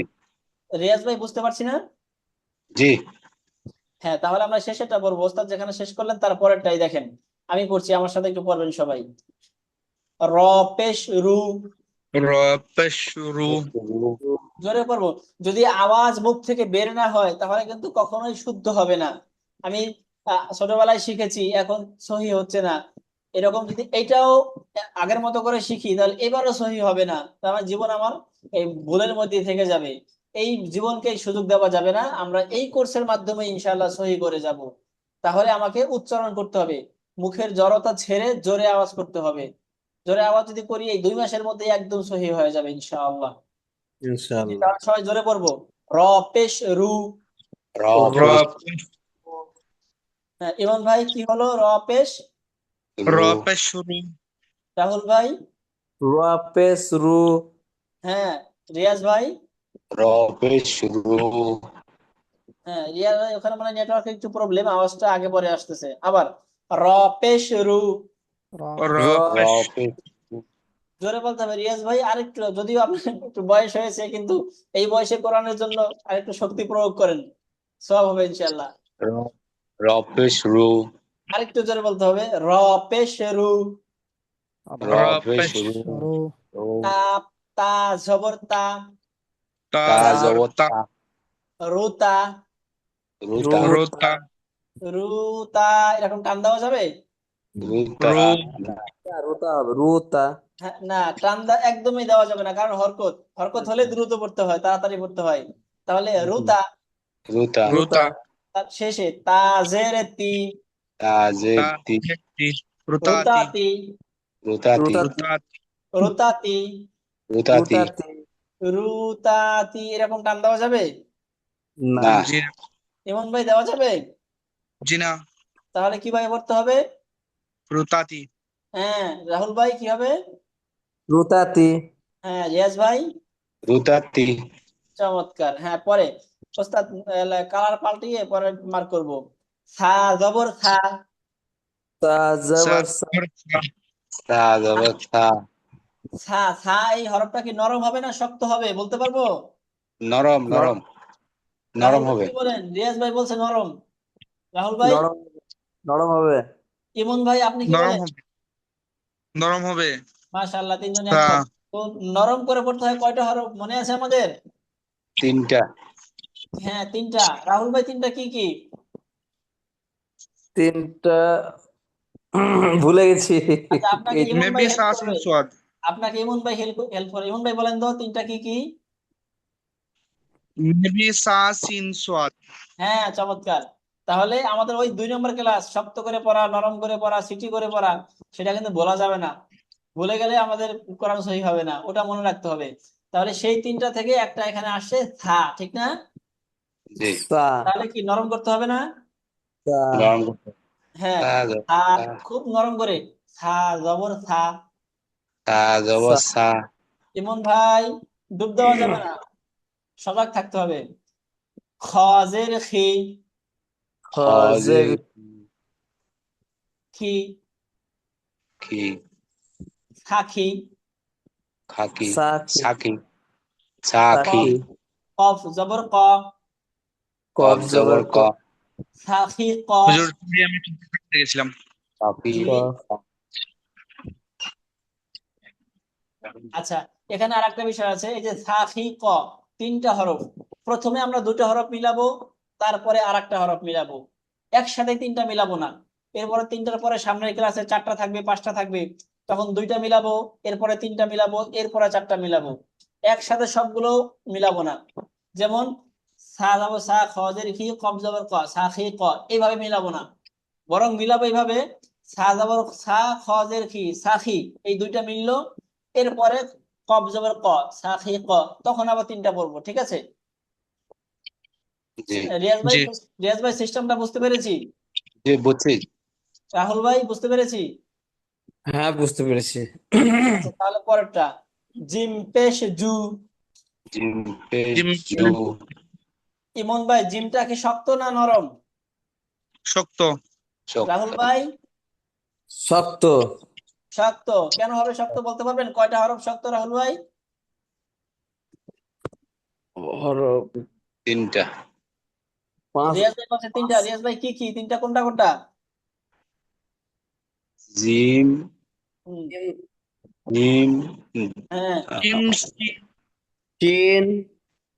রিয়াজ ভাই, বুঝতে পারছি না? জি। হ্যাঁ, তাহলে আমরা শেষেরটা পড়বো। ওস্তাদ যেখানে শেষ করলেন তার পরেরটাই দেখেন, আমি পড়ছি, আমার সাথে একটু পড়বেন সবাই। র পেশ রু। র পেশ রু। জোরে পড়বো। যদি আওয়াজ মুখ থেকে বের না হয় তাহলে কিন্তু কখনোই শুদ্ধ হবে না। আমি ছোটবেলায় শিখেছি, এখন সহি হচ্ছে না। এরকম যদি এইটাও আগের মতো করে শিখি তাহলে এবারও সহি হবে না, তাহলে জীবন আমার এই ভুলের মধ্যে থেকে যাবে। এই জীবনকে এই সুযোগ দেওয়া যাবে না, আমরা এই কোর্সের মাধ্যমে ইনশাআল্লাহ সহি করে যাব। তাহলে আমাকে উচ্চারণ করতে হবে, মুখের জড়তা ছেড়ে জোরে আওয়াজ করতে হবে। জোরে আওয়াজ যদি করি এই 2 মাসের মধ্যে একদম সহি হয়ে যাবে ইনশাআল্লাহ। ইনশাআল্লাহ। তাহলে সবাই জোরে পড়বো। র পেশ রু। র র পেশ পেশ হ্যাঁ, ইমন ভাই কি হলো? র পেশ। র রু। পেশ রু। রাহুল ভাই? র পেশ রু। হ্যাঁ, রিয়াজ ভাই? র পেশ রু। হ্যাঁ, রিয়াজ ভাই, ওখানে মানে নেটওয়ার্কের একটু প্রবলেম, আওয়াজটা আগে পরে আসতেছে। আবার র পেশ রু। র র র র পেশ পেশ রু। জোরে বলতে হবে রিয়াজ ভাই, আরেকটু, যদিও আপনার একটু বয়স হয়েছে কিন্তু এই বয়সে কোরআনের জন্য আরেকটু শক্তি প্রয়োগ করেন, সব হবে ইনশাআল্লাহ। র র পেশ রু। আরেকটু জোরে বলতে হবে। র পেশ রু। র র পেশ পেশ রু। রু। রু। তা, তা জবর তা। তা তা তা জবর জবর তা। তা। রুতা। রুতা। রু। রুতা। রুতা, এরকম টান দেওয়া যাবে? রুতা। রু। না। রুতা হবে রুতা। হ্যাঁ, না, টান একদমই দেওয়া যাবে না, কারণ হরকত, হরকত হলে দ্রুত পড়তে হয়, তাড়াতাড়ি পড়তে হয়। তাহলে রুতা। রুতা। রুতা। রুতা। তার শেষে তাজের তি। তাজে তা তি। তি। রুতাতি। রুতাতি। রুতাতি। রুতাতি। রুতাতি। রুতাতি। রুতাতি। রুতাতি। রুতাতি, এরকম টান দেওয়া যাবে? না। না। জি না। ইমন ভাই, দেওয়া যাবে? জি না। তাহলে কিভাবে পড়তে হবে? রুতাতি। হ্যাঁ, রাহুল ভাই কি হবে? রুতাতি। হ্যাঁ, রিয়াজ ভাই? রুতাতি। চমৎকার। হ্যাঁ, পরে ওস্তাদ কালার পাল্টিয়ে পরে মার্ক করব। সা জবর সা। তা জবর সা তা জবর তা সা সা এই হরফটা কি নরম হবে না শক্ত হবে বলতে পারবো? নরম নরম রাহুল নরম ভাই হবে। কি বলেন? রিয়াজ ভাই বলছে নরম। রাহুল ভাই, নরম নরম হবে। ইমন ভাই আপনি কি নরম বলেন? হবে, নরম হবে। মাশাআল্লাহ, তিনজনে তা একমত। তো নরম করে পড়তে হয় কয়টা হরফ মনে আছে আমাদের? তিনটা। হ্যাঁ, তিনটা। রাহুল ভাই, তিনটা কি কি? তিনটা ভুলে গেছি। আচ্ছা, আপনাকে এই ইমন ভাই মেবি হেল্প সা সিন করবে। সোয়াদ। আপনাকে ইমন ভাই হেল্প হেল্প করে। ইমন ভাই বলেন তো তিনটা কি কি? মেবি সা সিন সোয়াদ। হ্যাঁ, চমৎকার। তাহলে আমাদের ওই 2 নম্বর ক্লাস, শক্ত করে পড়া, নরম করে পড়া, সিটি করে পড়া, সেটা কিন্তু বলা যাবে না। ভুলে গেলে আমাদের কোরআন সহি হবে না, ওটা মনে রাখতে হবে। তাহলে সেই তিনটা থেকে একটা এখানে আসছে থা, ঠিক না? জি। সা তাহলে কি নরম করতে হবে না? সা নরম করতে। হ্যাঁ, তা জবর থা, তা খুব নরম করে। থা জবর থা। তা জবর সা সা ইমন ভাই, ডুব দেওয়া যাবে না, সজাগ থাকতে হবে। খজের খি, খজের খজের খি, কি খাখি, খাকি সাকি সাকি সাকি কফ, সাকি কফ জবর ক, কফ কফ জবর জবর ক ক সাকি ক। হুজুর সরি, আমি ঠিক করতে গেছিলাম। কাপি জি। কফ আচ্ছা, এখানে আর একটা বিষয় আছে, এই যে সাকি ক, তিনটা হরফ। প্রথমে আমরা দুটো হরফ মিলাবো, তারপরে আর একটা হরফ মিলাবো। একসাথে তিনটা মিলাবো না। এরপরে তিনটার পরে সামনের ক্লাসে চারটা থাকবে, পাঁচটা থাকবে, তখন দুইটা মিলাবো, এরপরে তিনটা মিলাবো, এরপরে চারটা মিলাবো। একসাথে সবগুলো মিলাবো না। যেমন সা যাবো সা, খ জের খি, কফ জবর ক, সাকি ক, এইভাবে মিলাবো না। বরং মিলাবো এইভাবে, সা যাবর সা, খ জের খি, সাকি, এই দুইটা মিললো, এরপরে কফ জবর ক, সাকি ক, তখন আবার তিনটা পড়বো, ঠিক আছে? জি রিয়াজ ভাই, জি রিয়াজ ভাই সিস্টেমটা বুঝতে পেরেছি? জি বুঝছি। রাহুল ভাই, বুঝতে পেরেছি? হ্যাঁ বুঝতে পেরেছি। আচ্ছা, তাহলে পরেরটা, জিম পেশ জু। জিম পেশ জিম জু ইমন ভাই, জিমটা কি শক্ত না নরম? শক্ত। রাহুল শক্ত ভাই, শক্ত শক্ত। কেন হবে শক্ত বলতে পারবেন? কয়টা হরফ শক্ত রাহুল ভাই? হরফ তিনটা। পাঁচ রিয়াজ ভাই বলছে তিনটা। রিয়াজ ভাই কি কি তিনটা, কোনটা কোনটা? জিম হুম, জিম হ্যাঁ, জিম সিন চিন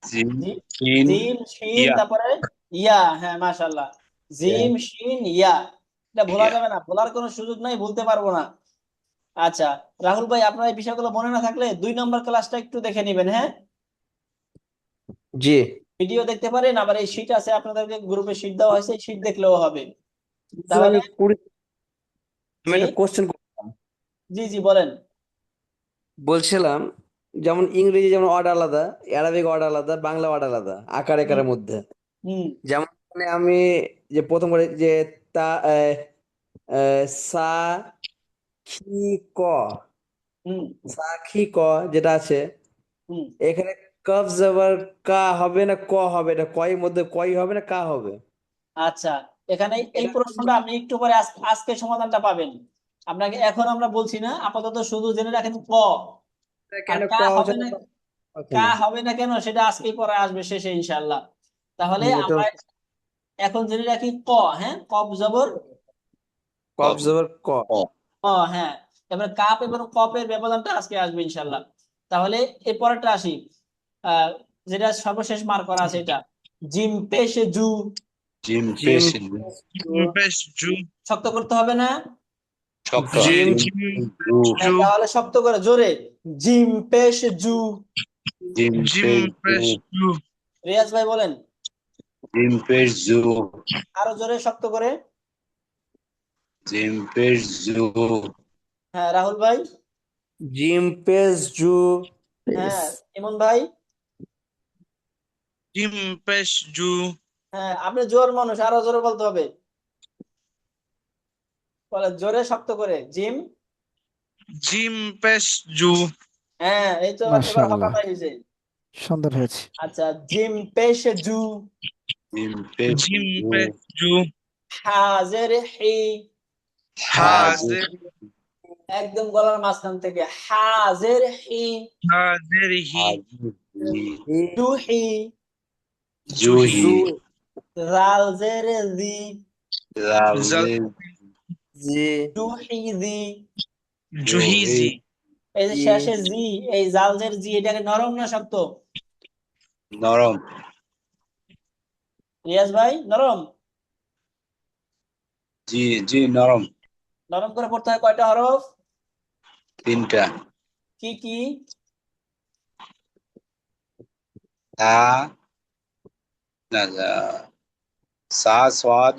জিম জি- শিন জিম শিন, ইয়া তারপরে ইয়া। হ্যাঁ, মাশাআল্লাহ। ইয়া। জিম শিন ইয়া, এটা ভোলা ইয়া যাবে না, ভোলার কোনো সুযোগ নাই, ভুলতে পারবো না। আচ্ছা, রাহুল ভাই, আপনার এই বিষয়গুলো মনে না থাকলে 2 নম্বর ক্লাসটা একটু দেখে নেবেন, হ্যাঁ? জি ভিডিও দেখতে পারেন, আবার এই শীট আছে আপনাদেরকে গ্রুপে, শীট দেওয়া হয়েছে, শীট দেখলেও হবে। তাহলে আমি কুড়ি আমি জি, একটা কোশ্চেন জি, জি বলেন। বলছিলাম, যেমন ইংরেজি যেমন ওয়ার্ড আলাদা, অ্যারাবিক ওয়ার্ড আলাদা, বাংলা ওয়ার্ড আলাদা আকার হুম, একারের মধ্যে। হুম, যেমন মানে আমি যে প্রথম করে যে তা সা খি ক হুম, সা খি ক যেটা আছে, হুম। এখানে কফ জবর কা হবে না ক হবে, এটা কয়ের মধ্যে কই হবে না কা হবে? আচ্ছা, এখানে এই এটা প্রশ্নটা আপনি একটু পরে আজকে সমাধানটা পাবেন। আপনাকে এখন আমরা বলছি না, আপাতত শুধু জেনে রাখেন ক। আর কেন কা ক হচ্ছে হবে না না, ক হচ্ছে কা না? হবে না কেন, সেটা আজকেই পরে আসবে শেষে ইনশাআল্লাহ। তাহলে এটা আমরা এখন জেনে রাখি ক। হ্যাঁ, কফ জবর কফ জবর ক। ক ক। হ্যাঁ, এবার কাপ এবং কপের ব্যবধানটা আজকে আসবে ইনশাআল্লাহ। তাহলে এর পরেরটা আসি, আহ যেটা সর্বশেষ মার্ক করা আছে, এটা জিম পেশে জু। জিম জিম পেশ জিম পেশ জু। শক্ত করতে হবে না? শক্ত জি জিম জিম জিম পেশ জু পেশ হ্যাঁ, জু। তাহলে শক্ত করে জোরে, জিম পেশ জু। জিম জিম পেশ জু পেশ জু। রিয়াজ ভাই বলেন, জিম পেশ জু আরো জোরে শক্ত করে। জিম পেশ জু হ্যাঁ, রাহুল ভাই। জিম পেস জু হ্যাঁ, ইমন ভাই। জিম পেশ জু। হ্যাঁ, আপনি জোর মানুষ, আরো জোরে বলতে হবে। বলে জোরে শক্ত করে, জিম। জিম পেশ জু। হ্যাঁ, এই তো, এবার মাশাআল্লাহ, হঠাৎ হয়েছে। সুন্দর হয়েছে। আচ্ছা, জিম পেশ জু, জিম পেশ জিম জু পেশ জু। হাজের হি, হাজের হাজের একদম গলার মাঝখান থেকে হাজের হি, হাজের হি হাজের হি হি জুহি, জুহি জু জালজের জি, জাল জালজের জি জুহিজি। জুহি জুহিজি এই যে জি শেষে জি, এই জালজের জি, এটাকে নরম না শক্ত? নরম রিয়াজ ভাই, নরম? জি জি নরম নরম করে পড়তে হয় কয়টা হরফ? তিনটা কি কি? তা না সা সোয়াদ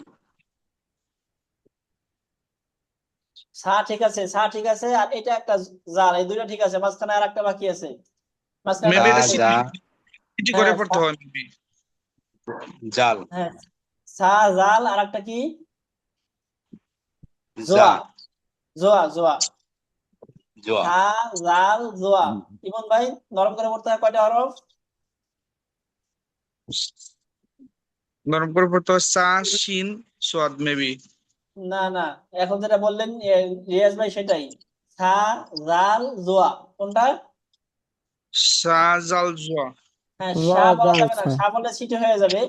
সা ঠিক আছে, সা ঠিক আছে, আর এটা একটা জাল, এই দুইটা ঠিক আছে, মাঝখানে আর একটা বাকি আছে, মাঝখানে একটা মেবি তা এটা বাকি আছে। জা সিটি করে হ্যাঁ পড়তে হয় মেবি জাল হ্যাঁ, সা জাল, আর একটা কি? জা জোয়া, জোয়া, জোয়া। জোয়া সা জাল জোয়া। ইমন ভাই, নরম করে পড়তে হয় কয়টা হরফ? নরম করে পড়তে হয় সা শিন সোয়াদ মেবি না না, এখন যেটা বললেন রিয়াজ ভাই সেটাই। সা জাল জোয়া, কোনটা? সা জাল জুয়া হ্যাঁ, র সা বলা জাল যাবে না, সা। সা বললে ছিটে হয়ে যাবে।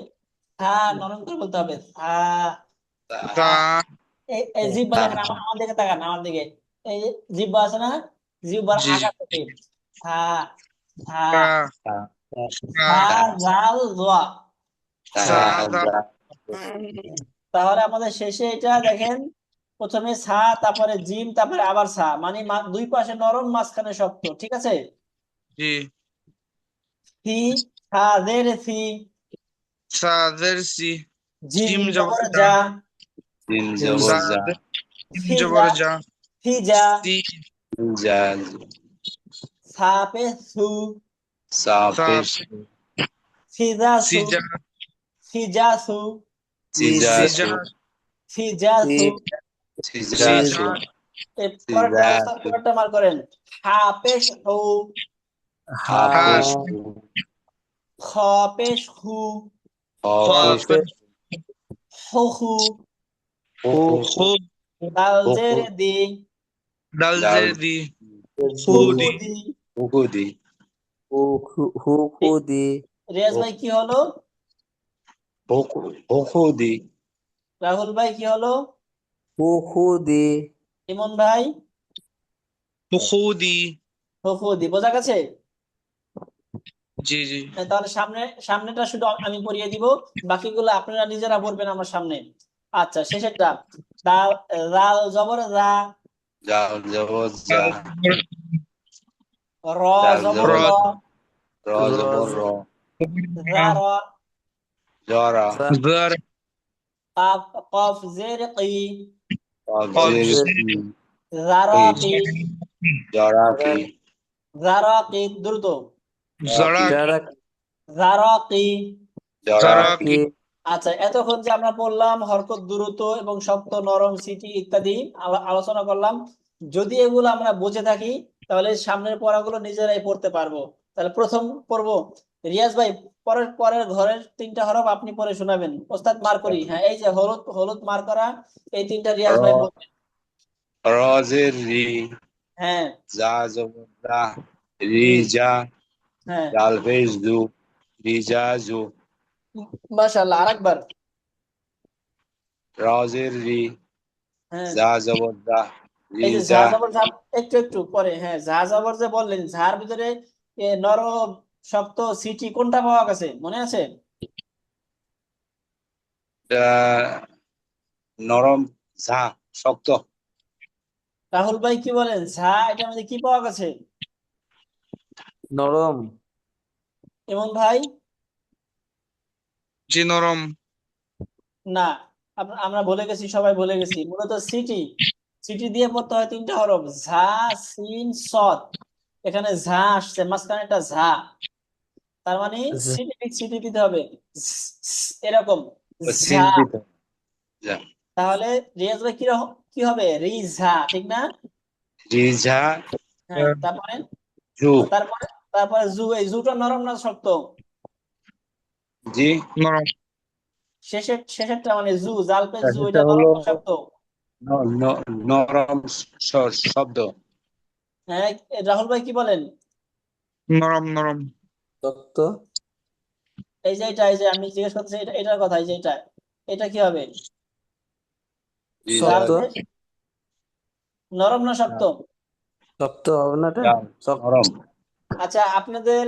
সা নরম করে বলতে হবে, সা। তা এই জিহ্বা তা দেখেন, আমার দিকে তাকান, আমার দিকে। এই যে জিহ্বা আছে না, জিহ্বার জি জি আগা থেকে সা, সা, তা তা তা সা তা জাল জোয়া। তা সা জাল জা তাহলে আমাদের শেষে এটা দেখেন, প্রথমে সা, তারপরে জিম, তারপরে আবার সা, মানে দুই পাশে নরম, মাঝখানে শক্ত, ঠিক আছে? জি ফি, সাদের ফি, সাদের সি জিম জিম জবর জবর জা যা, তিন জবর যা জাদের জিম ফি যা, জবর যা ফি যা, সি যা সা পে সু, সা সা পেশ ফি যা সি সু, যা ফি যা সু, সিজা সি যা সু ফি যা সু। সিজা সি সু যা এই পরেরটা সিজা ওস্তাদ, সু পরেরটা মার করেন। হা পেশ হু, হা হা হাফেশ খ পেশ হু, হফেশ খফ হু হু, হু হু দাল জের দি, দাল দাল জের দি হু হু হুদি দি। হুকুদি হু হু দি রিয়াজ ভাই কি হলো? হুকুদি রাহুল ভাই কি হলো? হু হু দি ইমন ভাই? হুদি হু হু দি, বোঝা গেছে? জি জি তাহলে সামনেটা শুধু আমি পড়িয়ে দিব, বাকিগুলো আপনারা নিজেরা পড়বেন আমার সামনে। আচ্ছা, শেষেরটা। দাল, রাল জবর রা, জাল জবর যা র জাল জবর র, জবর রদ র জবর র রা র, জরা জা জর কাফ কফ জের কি, কফ কফ জের জের কি জারা কি, জরা কি জারা কি, দ্রুত, জরা কি জরা কি যারা জারা কি। জরা জরা কি কি কি আচ্ছা, এতক্ষণ যে আমরা পড়লাম হরকত দ্রুত এবং শক্ত, নরম, সিটি ইত্যাদি আলোচনা করলাম, যদি এগুলো আমরা বুঝে থাকি, তাহলে সামনের পড়াগুলো নিজেরাই পড়তে পারবো। তাহলে প্রথম পড়বো রিয়াজ ভাই, পরের পরের ঘরের তিনটা হরফ আপনি পড়ে শোনাবেন, ওস্তাদ মার করি। হ্যাঁ, এই যে হলুদ হলুদ মার করা, এই তিনটা রিয়াজ ভাই র বলবেন। র জের রি হ্যাঁ। জা জবর জা রি হুম। জা হ্যাঁ, জাল পেশ জু রি জা জু মাশাআল্লাহ, আরেকবার। র জের রি হ্যাঁ, জা জবর জা রি এই যে ঝা জা জবর ঝা, একটু একটু পরে, হ্যাঁ, ঝা জবর যে বললেন, ঝার ভিতরে নরম, শক্ত, সিটি কোনটা পাওয়া গেছে মনে আছে? নরম ঝা শক্ত রাহুল ভাই কি বলেন, ঝা এটার মধ্যে কি পাওয়া গেছে? নরম এমন ভাই? জি নরম না, আমরা ভুলে গেছি, সবাই ভুলে গেছি, মূলত সিটি। সিটি দিয়ে পড়তে হয় তিনটা হরফ, ঝা, সিন, সদ। এখানে ঝা আসছে, মাঝখানে একটা ঝা, তার মানে জ- সিটি সিটি দিতে হবে, এরকম, ঝা। সিন দিতে যা তাহলে রিয়াজ ভাই কি কি হবে? রিঝা, ঠিক না? রি ঝা হ্যাঁ, তারপরে, জু তারপরে তারপরে জু, এই জুটা নরম না শক্ত? জি নরম শেষেরটা মানে জু, জাল পে জু, শেষেরটা এটা হলো নরম না শক্ত? নরম শব্দ। হ্যাঁ, রাহুল ভাই কি বলেন? নরম নরম। শক্ত। এই যে এই যে আমি জিজ্ঞেস করতেছি এটার কথা, এই যে এটা কি হবে? জাল শক্ত। পেশ নরম না শক্ত? শক্ত হবে না এটা? শক্ত। নরম। আচ্ছা, আপনাদের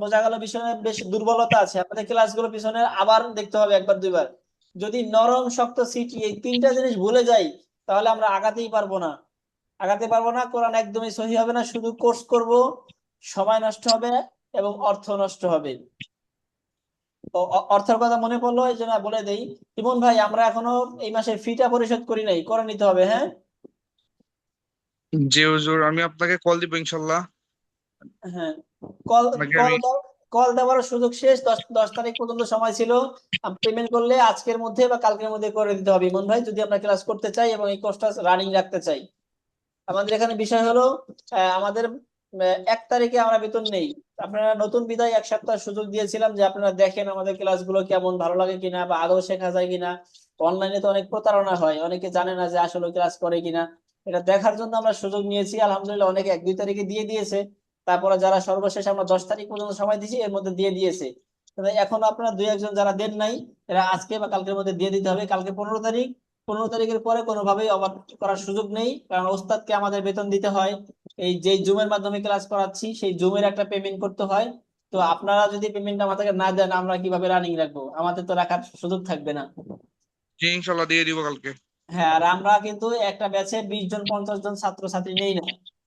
বোঝা গেল পিছনে বেশ দুর্বলতা আছে, আপনাদের ক্লাসগুলো পিছনে আবার দেখতে হবে একবার দুইবার। যদি নরম শক্ত সিটি এই তিনটা জিনিস ভুলে যাই, তাহলে আমরা আগাতেই পারবো না। কোরআন একদমই সহি হবে না, শুধু কোর্স করব, সময় নষ্ট হবে এবং অর্থ নষ্ট হবে। অর্থের কথা মনে পড়লো, এই জন্য বলে দেই। ইমন ভাই, আমরা এখনো এই মাসের ফিটা পরিশোধ করি নাই, করে নিতে হবে, হ্যাঁ? জি হুজুর, আমি আপনাকে কল দিব ইনশাল্লাহ। হ্যাঁ, কল আপনাকে কল আমি দাও, কল দেওয়ার সুযোগ শেষ, 10 তারিখ পর্যন্ত সময় ছিল। পেমেন্ট করলে আজকের মধ্যে বা কালকের মধ্যে করে দিতে হবে ইমন ভাই, যদি আমরা ক্লাস করতে চাই এবং এই কোর্সটা রানিং রাখতে চাই। আমাদের এখানে বিষয় হলো আমাদের 1 তারিখে আমরা বেতন নেই। আপনারা নতুন বিদায় 1 সপ্তাহ সুযোগ দিয়েছিলাম যে আপনারা দেখেন আমাদের ক্লাসগুলো কেমন, ভালো লাগে কিনা বা আদৌ শেখা যায় কিনা। অনলাইনে তো অনেক প্রতারণা হয়, অনেকে জানে না যে আসলে ক্লাস করে কিনা। এটা দেখার জন্য আমরা সুযোগ নিয়েছি, আলহামদুলিল্লাহ অনেকে 1-2 তারিখে দিয়ে দিয়েছে। তারপরে যারা সর্বশেষ আমরা 10 তারিখ পর্যন্ত সময় দিয়েছি এর মধ্যে দিয়ে দিয়েছে। তবে এখন আপনারা 2-1 জন যারা দেন নাই, এরা আজকে বা কালকের মধ্যে দিয়ে দিতে হবে। কালকে 15 তারিখ, 15 তারিখের পরে কোনোভাবেই অবাধ করার সুযোগ নেই, কারণ ওস্তাদকে আমাদের বেতন দিতে হয়। এই যে জুমের মাধ্যমে ক্লাস করাচ্ছি সেই জুমের একটা পেমেন্ট করতে হয়। তো আপনারা যদি পেমেন্ট আমাদেরকে না দেন, আমরা কিভাবে রানিং রাখবো? আমাদের তো রাখার সুযোগ থাকবে না। জি ইনশাল্লাহ দিয়ে দিব কালকে। হ্যাঁ, আর আমরা কিন্তু একটা ব্যাচে 20 জন 50 জন ছাত্রছাত্রী নেই না,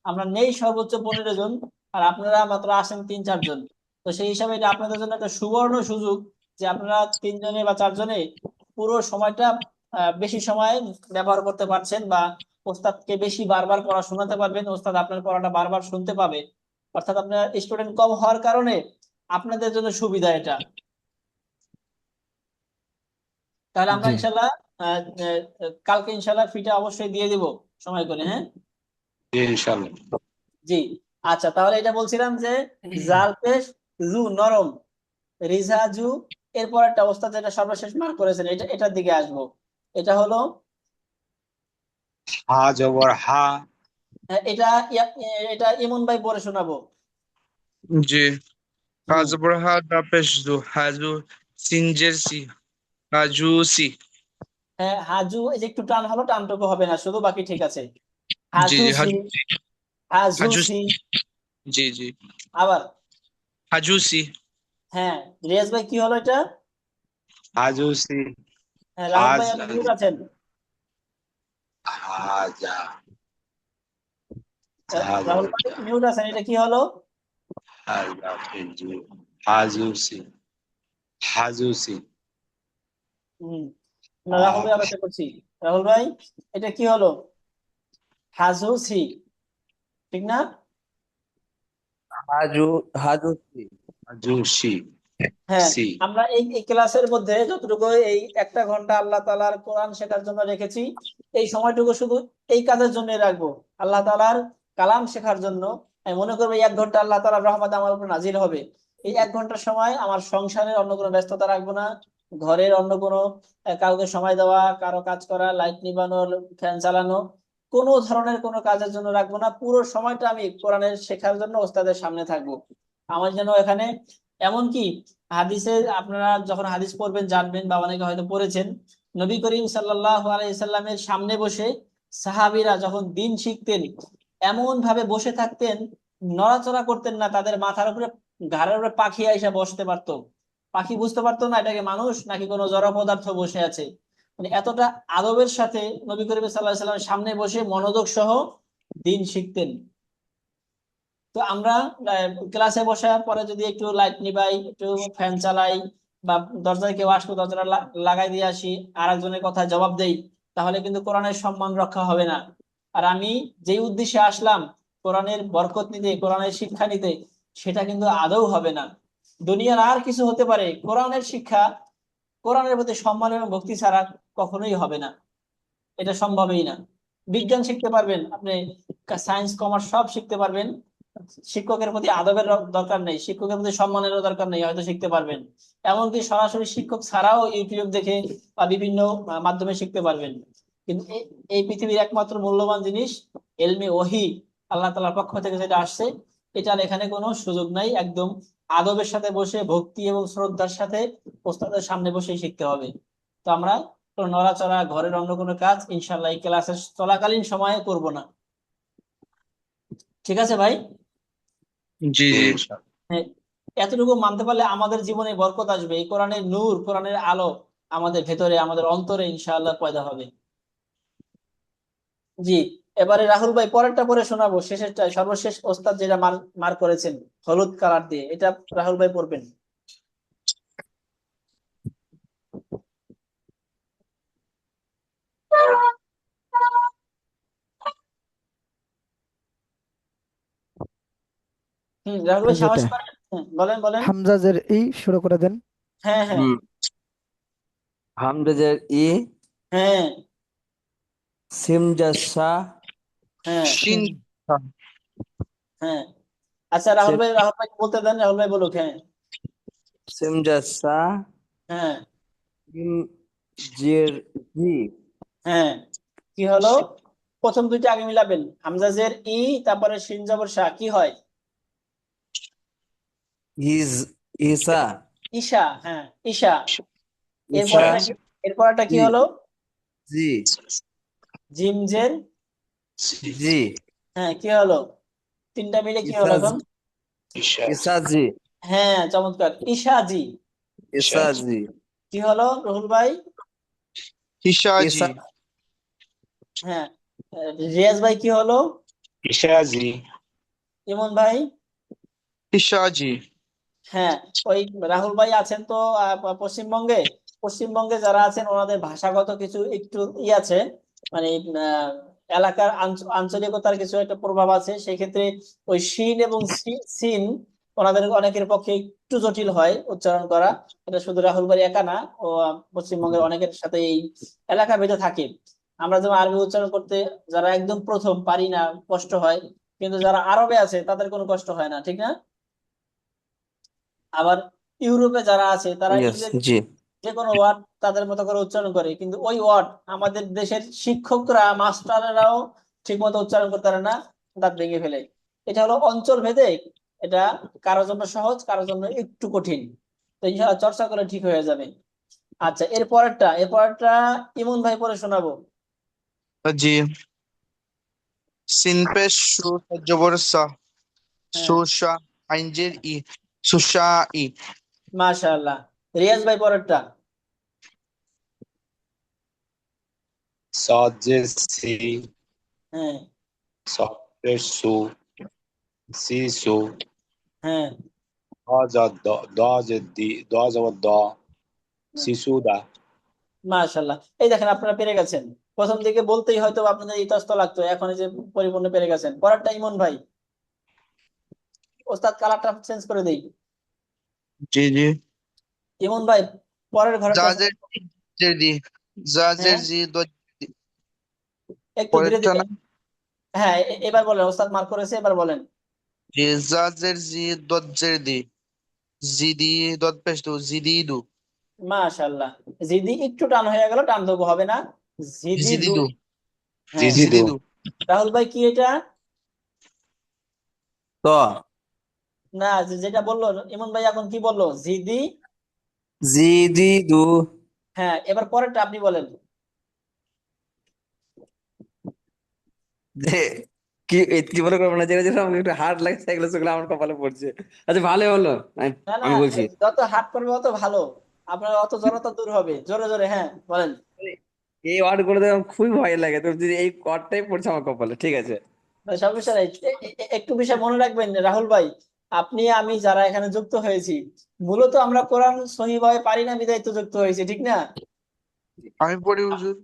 আমরা নেই সর্বোচ্চ 15 জন। আর আপনারা মাত্র আসেন 3-4 জন। তো সেই হিসাবে এটা আপনাদের জন্য একটা সুবর্ণ সুযোগ যে আপনারা 3 জনে বা 4 জনে পুরো সময়টা বেশি সময় ব্যবহার করতে পারছেন, বা ওস্তাদকে বেশি বারবার পড়া শোনাতে পারবেন, ওস্তাদ আপনার পড়াটা বারবার শুনতে পাবে। অর্থাৎ আপনার স্টুডেন্ট কম হওয়ার কারণে আপনাদের জন্য সুবিধা এটা। তাহলে আমরা জি ইনশাল্লাহ আহ, কালকে ইনশাল্লাহ ফিটা অবশ্যই দিয়ে দিব সময় করে, হ্যাঁ? জি, ইনশাল্লাহ। জি। আচ্ছা, তাহলে এটা বলছিলাম যে জাল পেশ জু নরম, রিজা জু, এরপর একটা অবস্থা যেটা সর্বশেষ মার্ক করেছেন, এটার দিকে আসবো। এটা হলো হা জবর হা। এটা এটা ইমন ভাই পড়ে শোনাবো। জি। হুম। হাজবর হা দা পেশ দু হাজু সিনজের সি হাজুসি। হ্যাঁ, হাজু, এই যে একটু টান হলো, টানটুকু হবে না শুধু, বাকি ঠিক আছে। জি জি হাজুসি, হাজুসি। হাজুসি। হাজুসি। জি জি আবার হাজুসি। হ্যাঁ, রিয়াজ ভাই কি হলো এটা? হাজুসি। হ্যাঁ, রাহুল হাজ ভাই আপনি মিউট আছেন। হাজা রাহুল জাবর ভাই জা। মিউট আছেন, এটা কি হলো? হাজা ফেজু। হাজুসি। হাজুসি। হম, না, রাহুল ভাই অপেক্ষা করছি। রাহুল ভাই, এটা কি হলো? হাজুসি, ঠিক না? হাজু হাজুসি। হাজুসি। হ্যাঁ, সি। আমরা এই এই ক্লাসের মধ্যে যতটুকু এই 1টা ঘন্টা আল্লাহ তাআলার কোরআন শেখার জন্য রেখেছি, এই সময়টুকু শুধু এই কাজের জন্য রাখবো, আল্লাহ তাআলার কালাম শেখার জন্য। আমি মনে করবো এই 1 ঘন্টা আল্লাহ তাআলার রহমত আমার উপর নাজিল হবে। এই 1 ঘন্টার সময় আমার সংসারের অন্য কোনো ব্যস্ততা রাখবো না, ঘরের অন্য কোনো কাউকে সময় দেওয়া, কারো কাজ করা, লাইট নিবানো, ফ্যান চালানো, কোনো ধরনের কোনো কাজের জন্য রাখবো না। পুরো সময়টা আমি কোরআনের শেখার জন্য ওস্তাদের সামনে থাকবো। আমার যেন এখানে এমনকি হাদিসে আপনারা যখন হাদিস পড়বেন জানবেন, বা অনেকে হয়তো পড়েছেন, নবী করিম সাল্লাল্লাহু আলাইহি সাল্লামের সামনে বসে সাহাবীরা যখন দিন শিখতেন, এমন ভাবে বসে থাকতেন, নড়াচড়া করতেন না, তাদের মাথার উপরে, ঘাড়ের উপরে পাখি আইসা বসতে পারতো। পাখি বুঝতে পারতো না এটাকে মানুষ নাকি কোনো জড় পদার্থ বসে আছে। মানে এতটা আদবের সাথে নবী করিম সাল্লাল্লাহু আলাইহি সাল্লামের সামনে বসে মনোযোগ সহ দিন শিখতেন। তো আমরা ক্লাসে বসার পরে যদি একটু লাইট নিবাই, একটু ফ্যান চালাই, বা দরজায় কেউ আসলো দরজাটা লাগাই দিয়ে আসি, আর একজনের কথা জবাব দেই, তাহলে কিন্তু কোরআনের সম্মান রক্ষা হবে না। আর আমি যেই উদ্দেশ্যে আসলাম কোরআনের বরকত নিতে, কোরআনের শিক্ষা নিতে, সেটা কিন্তু আদৌ হবে না। দুনিয়ার আর কিছু হতে পারে, কোরআনের শিক্ষা, কোরআনের প্রতি সম্মান এবং ভক্তি ছাড়া কখনোই হবে না। এটা সম্ভবই না। বিজ্ঞান শিখতে পারবেন আপনি, সায়েন্স কমার্স সব শিখতে পারবেন, শিক্ষকের প্রতি আদবের দরকার নেই, শিক্ষকের প্রতি সম্মানেরও দরকার নেই, হয়তো শিখতে পারবেন। এমনকি সরাসরি শিক্ষক ছাড়াও ইউটিউব দেখে বা বিভিন্ন মাধ্যমে শিখতে পারবেন। কিন্তু এই পৃথিবীর একমাত্র মূল্যবান জিনিস এলমে ওহী, আল্লাহ তাআলার পক্ষ থেকে যেটা আসছে, এটার এখানে কোনো সুযোগ নাই। একদম আদবের সাথে বসে ভক্তি এবং শ্রদ্ধার সাথে ওস্তাদের সামনে বসেই শিখতে হবে। তো আমরা কোনো নড়াচড়া, ঘরের অন্য কোনো কাজ ইনশাল্লাহ এই ক্লাসের চলাকালীন সময়ে করব না। ঠিক আছে ভাই? জি জি হ্যাঁ, এতটুকু মানতে পারলে আমাদের জীবনে বরকত আসবে। এই কোরআনের নূর, কোরআনের আলো আমাদের ভেতরে, আমাদের অন্তরে ইনশাআল্লাহ পয়দা হবে। জি, এবারে রাহুল ভাই পরেরটা পরে শোনাবো, শেষেরটা, সর্বশেষ ওস্তাদ যেটা মার মার করেছেন হলুদ কালার দিয়ে, এটা রাহুল ভাই পড়বেন। রাহুল ভাই সাহস যেটা করেন। বলেন বলেন। হামজা জের ই শুরু করে দেন। হ্যাঁ হ্যাঁ হুম হামজাজের ই, হ্যাঁ সিমজার সা, হ্যাঁ শিন হ্যাঁ। আচ্ছা রাহুল ভাই, রাহুল ভাই বলতে দেন, রাহুল ভাই বলুক। হ্যাঁ সিমজার সা, হ্যাঁ সিমজের জি, হ্যাঁ। কি হলো? প্রথম দুইটা আগে মিলাবেন, হামজাজের ই, তারপরে শিন জবর শাহ, কি হয়? ইজ, ইসা, ঈশা। হ্যাঁ ঈশা। ইসা, এরপরটা কি? এরপরটা কি জি, হলো? জি, জিমজের। জি, হ্যাঁ কি হলো? তিনটা মিলে কি হলো ইসা, এখন? ইসা জি, হ্যাঁ চমৎকার, ঈশাজি। ইসা জি, কি হলো রুহুল ভাই? হিসাজি ইসা, হ্যাঁ রিয়াজ ভাই কি হলো? ইশাজি। ইমন ভাই? হিসাজি হ্যাঁ। ওই রাহুল ভাই আছেন তো পশ্চিমবঙ্গে। পশ্চিমবঙ্গে যারা আছেন ওনাদের ভাষাগত কিছু একটু আছে, মানে এলাকার আঞ্চলিকতার কিছু একটা প্রভাব আছে। সেই ক্ষেত্রে ওই শিন এবং সিন ওনাদের অনেকের পক্ষে একটু জটিল হয় উচ্চারণ করা। এটা শুধু রাহুল ভাই একা না, ও পশ্চিমবঙ্গের অনেকের সাথে এই এলাকা ভেদে থাকে। আমরা যেমন আরবি উচ্চারণ করতে যারা একদম প্রথম পারি না, কষ্ট হয়, কিন্তু যারা আরবে আছে তাদের কোনো কষ্ট হয় না, ঠিক না? আবার ইউরোপে যারা আছে তারা ইয়েস ইংরেজি জি, যে কোনো ওয়ার্ড তাদের মতো করে উচ্চারণ করে, কিন্তু ওই ওয়ার্ড আমাদের দেশের শিক্ষকরা, মাস্টাররাও ঠিক মতো উচ্চারণ করতে পারে না, দাঁত ভেঙে ফেলে। এটা হলো অঞ্চল ভেদে, এটা কারোর জন্য সহজ, কারোর জন্য একটু কঠিন। তো ইনশাআল্লাহ চর্চা করলে ঠিক হয়ে যাবে। আচ্ছা এরপরেরটা ইমন ভাই পরে শোনাবো। জি সিন পেশ সু জবর সা হ্যাঁ সুশা আইনজের ই সুশা ই মাশাআল্লাহ। রিয়াজ ভাই পরেরটা। সাজে সি, হ্যাঁ সাজে সু, সিসু, হ্যাঁ দাজা দাজে দি, দাজা দা, সিসুদা। মাশাআল্লাহ। এই দেখেন আপনারা পেরে গেছেন। প্রথম দিকে বলতেই হয়তো আপনাদের ইতস্ত লাগতো, এখন এই যে পরিপূর্ণ পেরে গেছেন। পরেরটা ইমন ভাই। ওস্তাদ কালারটা চেঞ্জ করে দেই। জি জি ইমন ভাই পরের ঘরেরটা জাজের জের দি জাজের হ্যাঁ জি একটু ধীরে পরেরটা ধীরে। না হ্যাঁ এবার বলেন, ওস্তাদ মার্ক করেছে, এবার বলেন। জি জাজের জি দজ্জের দি জিদি দত পেশ দু জিদি দু মাশাআল্লাহ। জিদি একটু টান হয়ে গেল, টান দেবো হবে না। জিদি জিদি দু। দু হ্যাঁ জিজিদু। জিদি দু রাহুল ভাই কি এটা? তো না, যেটা বললো ইমন ভাই এখন কি বললো? জিদি। জি দি দু, হ্যাঁ এবার পরেরটা আপনি বলেন। যে কি কি মনে করবো না, যেটা যেটা আমাকে একটু হার্ড লাগে সেগুলো সেগুলো আমার কপালে পড়ছে। আচ্ছা ভালো হলো, আমি না না, আমি বলছি, যত হাত করবে অত ভালো, আপনার অত জড়তা দূর হবে। জোরে জোরে হ্যাঁ বলেন। এই ওয়ার্ড গুলো আমার খুবই ভয় লাগে, তো যদি এই ওয়ার্ডটাই পড়ছে আমার কপালে, ঠিক আছে। সমস্যা নাই। একটু বিষয় মনে রাখবেন রাহুল ভাই, আপনি আমি যারা এখানে যুক্ত হয়েছি, মূলত আমরা কোরআন সহিভাবে পারি না বিধায় তো যুক্ত হয়েছি, ঠিক না? আমি পড়ি হুজুর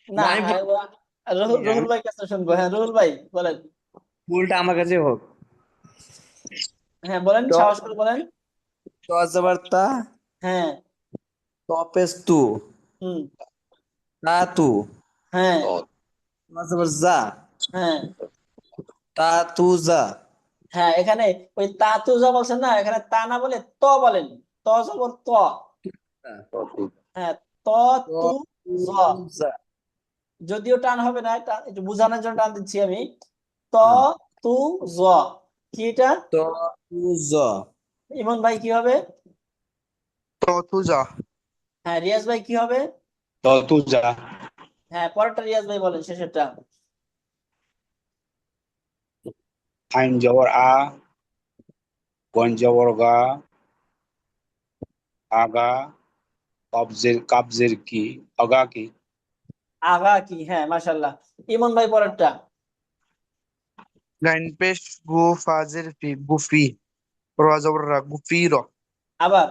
না, না আমি রহুল বলিনি, রহুল ভাই কাছে শুনবো। হ্যাঁ রহুল ভাই বলেন। ভুলটা আমার কাছে হোক। হ্যাঁ বলেন, ট, সাহস করে বলেন। ট জবর তা, হ্যাঁ ত পেশ তু, হুম তা তু, হ্যাঁ তা জবর জা, হ্যাঁ তা তু জা, হ্যাঁ। এখানে ওই তা তু যা বলছেন না, এখানে তা না বলে ত বলেন। ত জবর ত। হ্যাঁ ত ত তু তু জ। জা, যদিও টান হবে না, একটু বোঝানোর জন্য টান দিচ্ছি আমি। ত হুম। তু জ, কি এটা? ত তু জ ইমন ভাই কি হবে? ততুজা হ্যাঁ, রিয়াজ ভাই কি হবে? ততুজা, হ্যাঁ, পরেরটা রিয়াজ ভাই বলেন, শেষেরটা। আইন জবর আ, গন জবর গা, আগা, কাবজের কি, আগা কি। আগা কি, হ্যাঁ, মাশাল্লাহ। ইমন ভাই পরেরটা। গাইন পেশ গু ফাজের ফি গুফি র জবর রা গুফি র আবার।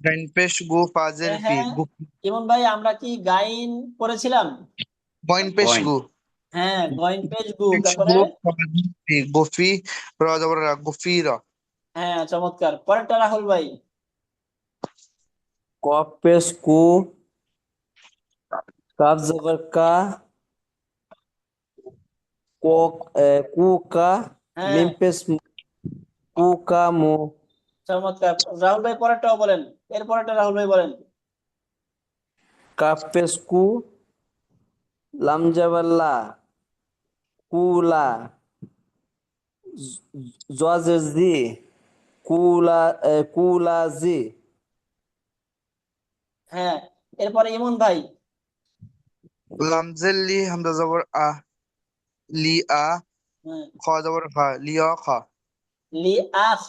গাইন পেশ গু ফাজের ফি হ্যাঁ, গুফি ইমন ভাই আমরা কি গাইন পড়েছিলাম? গইন পেশ গইন, গু হ্যাঁ, গইন পেশ গু, পেশ তারপরে? গু ফাজের ফি গুফি র জবর রা গুফি র হ্যাঁ, চমৎকার। পরেরটা রাহুল ভাই। কফ পেশ কু কাফ জবর কা কোক কু কা হ্যাঁ, মিম পেশ কু কা মু চমৎকার। রাহুল ভাই পরেরটাও বলেন, এর পরেরটা রাহুল ভাই বলেন। কাফ পেশ কু লাম জবর লা কুলা জজের জি কুলা কুলাজি হ্যাঁ, এরপরে ইমন ভাই। লামজের লি হামজা জবর আ লি আ হ্যাঁ, খ জবর খা লিয়া খ লি আ খ,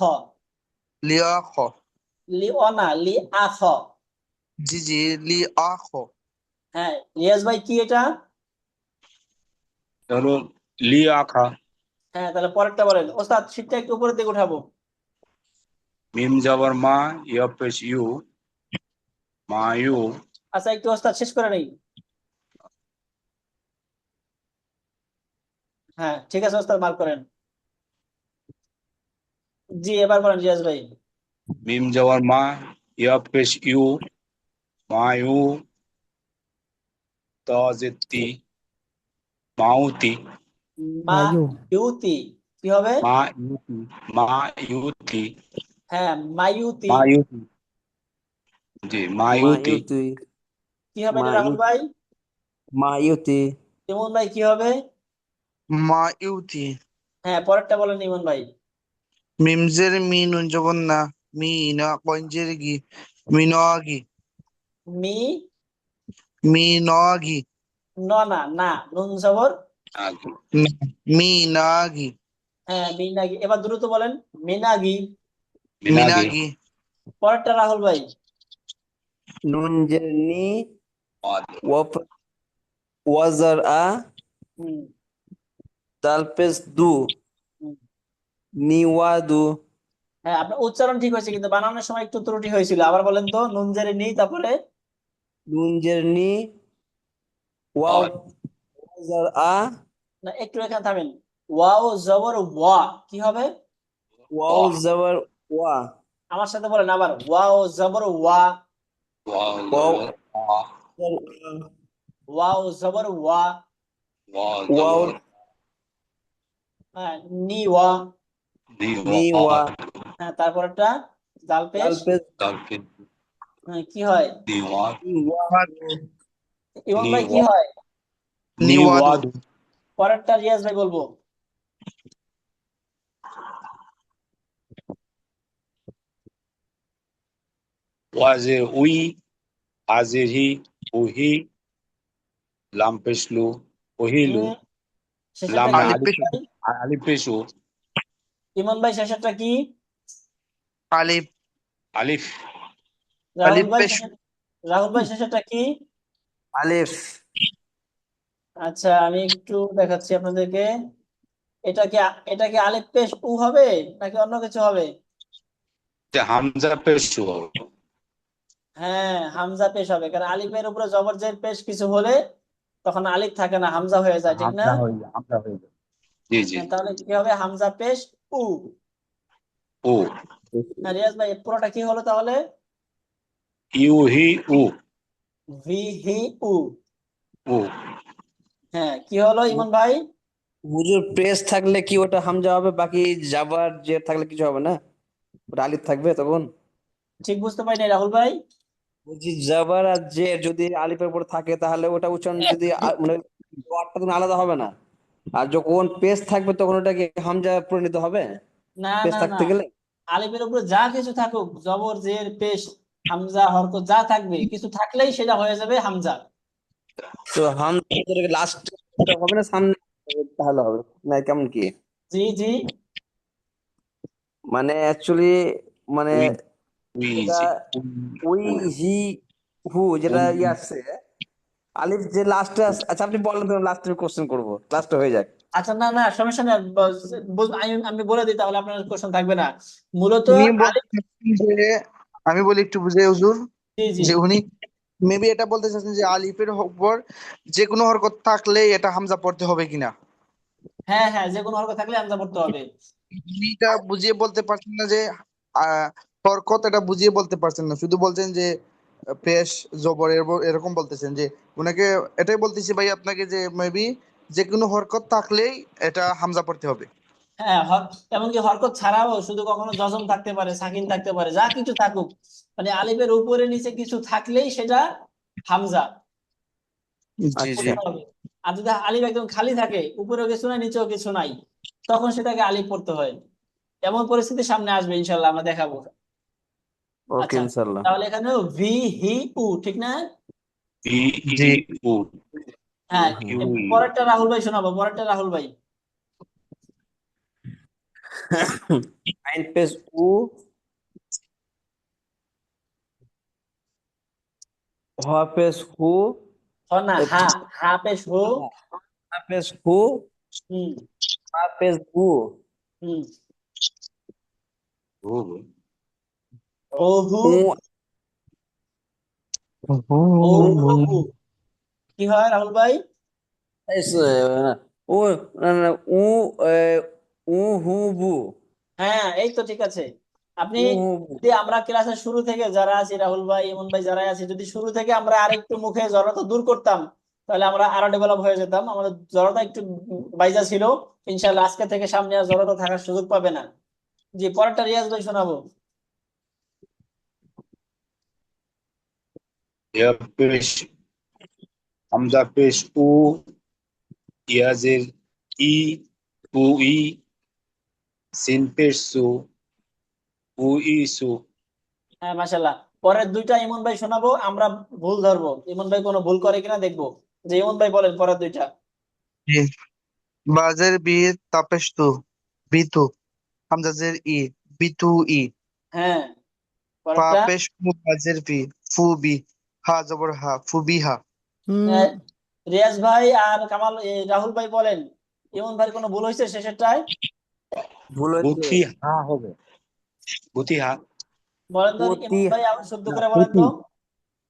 লিয়া খ লি অ না, লি আ খ। জি জি লি আ খ হ্যাঁ, রিয়াজ ভাই কি এটা? হলো লি আখা। হ্যাঁ, তাহলে পরেরটা বলেন। ওস্তাদ, শীতটা একটু উপরের দিকে উঠাবো। মিম জবর মা, ইয়া পেশ ইউ, মায়ু। আচ্ছা, একটু ওস্তাদ শেষ করে নেই। হ্যাঁ, ঠিক আছে ওস্তাদ, মার্ক করেন। জি, এবার বলেন রিয়াজ ভাই। মিম জবর মা, ইয়া পেশ ইউ, মায়ু। তি, মাউতি। মা মায়ু। ইউতি, কি হবে? মা ইউতি, মা ইউতি, হ্যাঁ, মায়ুতি। মায়ুতি। জি, মায়ুতি। মায়ুতি কি হবে এটা রাহুল মায়ুতি ভাই? মায়ুতি ইমন ভাই কি হবে? মা ইউতি হ্যাঁ, পরেরটা বলেন ইমন ভাই। মিমজের মি নুন জবর না মি না কঞ্জের গি মিনগি মি মিনগি ন না, না নুন জবর। আগে, মিনাগি হ্যাঁ, মিনাগি। এবার দ্রুত বলেন। মিনাগি। মিনাগে। মিনাগি পরেরটা রাহুল ভাই। নুন জের নি অদ, ওয়াজার আ হুম, দাল পেশ দু হুম। নিওয়াদু হ্যাঁ, আপনার উচ্চারণ ঠিক হয়েছে, কিন্তু বানানোর সময় একটু ত্রুটি হয়েছিল। আবার বলেন তো, নুন জেরে নি, তারপরে? নুন জের নি ওয়াও অদ, ওয়াজার আ না, একটু এখানে থামেন। ওয়াও জবর ওয়া, কি হবে? ওয়াও অহ, জবর ওয়া আমার সাথে বলেন আবার। ওয়াও জবর ওয়া, ওয়াও ওয়াও জবর আ, জবর আ, ওয়াও জবর ওয়া। ওয়াও ওয়াও জবর হ্যাঁ, নি ওয়া। দি, নি ওয়া হ্যাঁ, তারপরটা জাল দাল পেশ। পেশ তারপরে হ্যাঁ, কি হয়? দিওয়াদ, নিওয়াদু ইমন ভাই কি নিওয়াদ, হয়? নিওয়াদু নিওয়াদ। পরেরটা রিয়াজ ভাই বলবো। ওয়াজের উই, হাজির হি, উহি, লাম পেশলু, ওহিলু, হুম, শেষেরটা লামে কি আলিফ আলিফ, পেশ ভাই? আলিফ পেশু, ইমন ভাই শেষেরটা কি? আলিফ আলিফ। রাহুল আলিফ ভাই পেশ রাহুল ভাই শেষেরটা কি? আলিফ আচ্ছা, আমি একটু দেখাচ্ছি আপনাদেরকে। এটা কি এটা কি আলিফ পেশ উ হবে, নাকি অন্য কিছু হবে? হামজা পেশু। হ্যাঁ, হামজা পেশ হবে, কারণ আলিফের উপরে জবর জের পেশ কিছু হলে তখন আলিফ থাকে না, হামজা হয়ে যায়, ঠিক না? হামজা হয়ে যায়। জি জি। হ্যাঁ, তাহলে কি হবে? হামজা পেশ উ। ও, হ্যাঁ, রিয়াজ ভাই পুরোটা কি হলো তাহলে? ইউ হি, উ, ভি হি উ। ও। হ্যাঁ, কি হলো ইমন ভাই? হুজুর প্রেস থাকলে কি ওটা হামজা হবে, বাকি জাবার জের থাকলে কিছু হবে না, ওটা আলিফ থাকবে তখন? ঠিক বুঝতে পারি নাই রাহুল ভাই। বলছি জবর আর জের যদি আলিফের উপর থাকে তাহলে ওটা উচ্চারণ যদি মানে ওয়ার্ডটা তখন আলাদা হবে না, আর যখন পেশ থাকবে তখন ওটাকে হামজা পরিণত হবে না পেশ না না, থাকতে গেলে। আলিফের উপরে যা কিছু থাকুক, জবর জের পেশ হামজা হরকত যা থাকবে, কিছু থাকলেই সেটা হয়ে যাবে হামজা। তো হামজা লাস্ট হবে না সামনে হবে, তাহলে হবে না কেমন কি? জি জি। মানে অ্যাকচুয়ালি মানে উই উই যেটা জি ওই উই হি হু যেটা উই আসছে আলিফ যে লাস্টে, আচ্ছা আপনি বলেন তো, লাস্টে কোশ্চেন করবো, লাস্টে হয়ে যাক। আচ্ছা, না না, সমস্যা নেই, আমি আমি বলে দিই, তাহলে আপনার কোশ্চেন থাকবে না। মূলত উনি আলিফ। বলতে চাচ্ছেন যে, আমি বলি একটু বুঝে হুজুর, জি জি। যে উনি মেবি এটা বলতে চাচ্ছেন যে আলিফের উপর যে কোনো হরকত থাকলে এটা হামজা পড়তে হবে কিনা। হ্যাঁ হ্যাঁ, যে কোনো হরকত থাকলে হামজা পড়তে হবে। উনি এটা বুঝিয়ে বলতে পারছেন না যে আহ, হরকত, এটা বুঝিয়ে বলতে পারছেন না, শুধু বলছেন যে পেশ জবর এরকম বলতেছেন যে উনাকে এটাই বলতেছি ভাই আপনাকে যে মেবি যে কোনো হরকত থাকলেই এটা হামজা পড়তে হবে। হ্যাঁ, এমনকি হরকত ছাড়াও শুধু কখনো জজম থাকতে পারে, সাকিন থাকতে পারে, যা কিছু থাকুক, মানে আলিফের উপরে নিচে কিছু থাকলেই সেটা হামজা জি জি। আচ্ছা পড়তে হবে। আর যদি আলিফ একদম খালি থাকে, উপরেও কিছু নাই নিচেও কিছু নাই, তখন সেটাকে আলিফ পড়তে হয়। এমন পরিস্থিতি সামনে আসবে, ইনশাল্লাহ আমরা দেখাবো। ওকে আচ্ছা, ইনশাল্লাহ। তাহলে এখানে ভি হি উ, ঠিক না? ই জি। ই উ হ্যাঁ, ইউ ই পরেরটা রাহুল ভাই শোনাবো, পরেরটা রাহুল ভাই। আইন পেশ উ, হ পেশ হু, না, হা, হা পেশ হো। হা পেশ হু, হুম হা পেশ হু, হুম। উ ও হু, উ ও উ হু, কি হয় রাহুল ভাই? এস, উ না, না, উ এ, উ হু বু, হ্যাঁ, এই তো ঠিক আছে। আপনি উ হু বু। যদি আমরা ক্লাসের শুরু থেকে যারা আছি, রাহুল ভাই, ইমন ভাই, যারা আছি, যদি শুরু থেকে আমরা আরেকটু মুখে জড়তা দূর করতাম, তাহলে আমরা আরো ডেভেলপ হয়ে যেতাম। আমাদের জড়তা একটু বাইজা ছিল। ইনশাল্লাহ আজকে থেকে সামনে আর জড়তা থাকার সুযোগ পাবে না। জি, পরেরটা রিয়াজ ভাই শোনাবো। ইয়া পেশ হামজা পেশ উ ইয়াজের ই উ ই সিন পেশ সু উ ই সু হ্যাঁ, মাশাল্লাহ। পরের দুইটা ইমন ভাই শোনাবো, আমরা ভুল ধরবো, ইমন ভাই কোনো ভুল করে কিনা দেখবো। যে ইমন ভাই বলেন পরের দুইটা। জি। বাজের বি তাপেস্তু বিতু, হামজাজের ই বিতু ই, হ্যাঁ, পা পরেরটা। পেশ ফু বাজের বি ফু বি, হা জবর হা ফু বি হা। হুম। আহ, রিয়াজ ভাই আর কামাল, রাহুল ভাই বলেন, ইমন ভাই কোনো ভুল হয়েছে শেষেরটায়? ভুল হচ্ছে বুথি হা হবে বুথি হা বলেন তো প্রতি ইমন ভাই, আবার শুদ্ধ না করে বলেন প্রতি তো।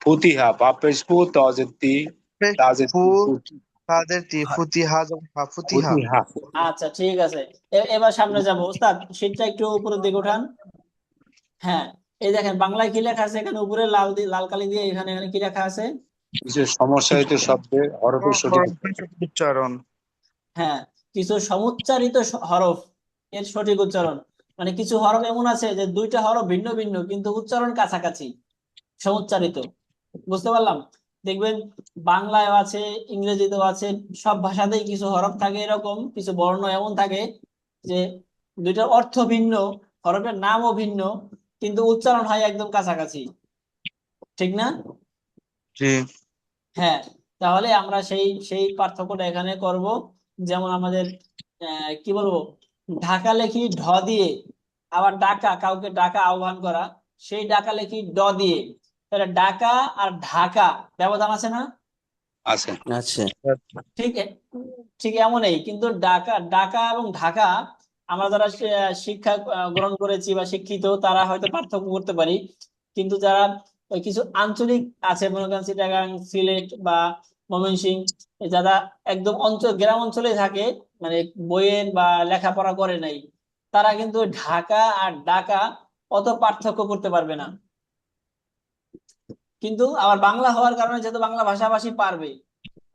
ফুতি হা পা পেশ ফু তাজের তি পেশ তাজের ফু তি তাদের তি ফুতি হা জবর হা ফুতি হা। ফুতি হা আচ্ছা, ঠিক আছে। এবার সামনে যাবো, ওস্তাদ শীটটা একটু উপরের দিকে উঠান। হ্যাঁ, এই দেখেন বাংলায় কি লেখা আছে, এখানে উপরে লাল দিয়ে, লাল কালি দিয়ে, এখানে এখানে কি লেখা আছে? কিছু সমস্যায়িত শব্দের হরফের সঠিক উচ্চারণ। উচ্চারণ। হ্যাঁ, কিছু সমুচ্চারিত হরফ এর সঠিক উচ্চারণ। মানে কিছু হরফ এমন আছে যে দুইটা হরফ ভিন্ন ভিন্ন কিন্তু উচ্চারণ কাছাকাছি, সমুচ্চারিত। বুঝতে পারলাম? দেখবেন বাংলায়ও আছে, ইংরেজিতেও আছে, সব ভাষাতেই কিছু হরফ থাকে, এরকম কিছু বর্ণ এমন থাকে যে দুইটার অর্থ ভিন্ন, হরফের নামও ভিন্ন, কিন্তু উচ্চারণ হয় একদম কাছাকাছি, ঠিক না? জি হ্যাঁ, তাহলে আমরা সেই সেই পার্থক্যটা এখানে করব। যেমন আমাদের কি বলবো, ঢাকা লেখি ঢ দিয়ে, আবার ডাকা, কাউকে ডাকা আহ্বান করা, সেই ডাকা লেখি ড দিয়ে। তাহলে ডাকা আর ঢাকা ব্যবধান আছে না? আছে আচ্ছা ঠিক ঠিক এমনই কিন্তু ডাকা ডাকা এবং ঢাকা, আমরা যারা শিক্ষা গ্রহণ করেছি বা শিক্ষিত, তারা হয়তো পার্থক্য করতে পারি। কিন্তু যারা ওই কিছু আঞ্চলিক আছে, মনে করেন চিটাগাং, সিলেট বা ময়মনসিংহ, যারা একদম অঞ্চল, গ্রাম অঞ্চলে থাকে, মানে বইয়ের বা লেখাপড়া করে নাই, তারা কিন্তু ঢাকা আর ডাকা অত পার্থক্য করতে পারবে না। কিন্তু আবার বাংলা হওয়ার কারণে যেহেতু বাংলা ভাষাভাষী পারবে,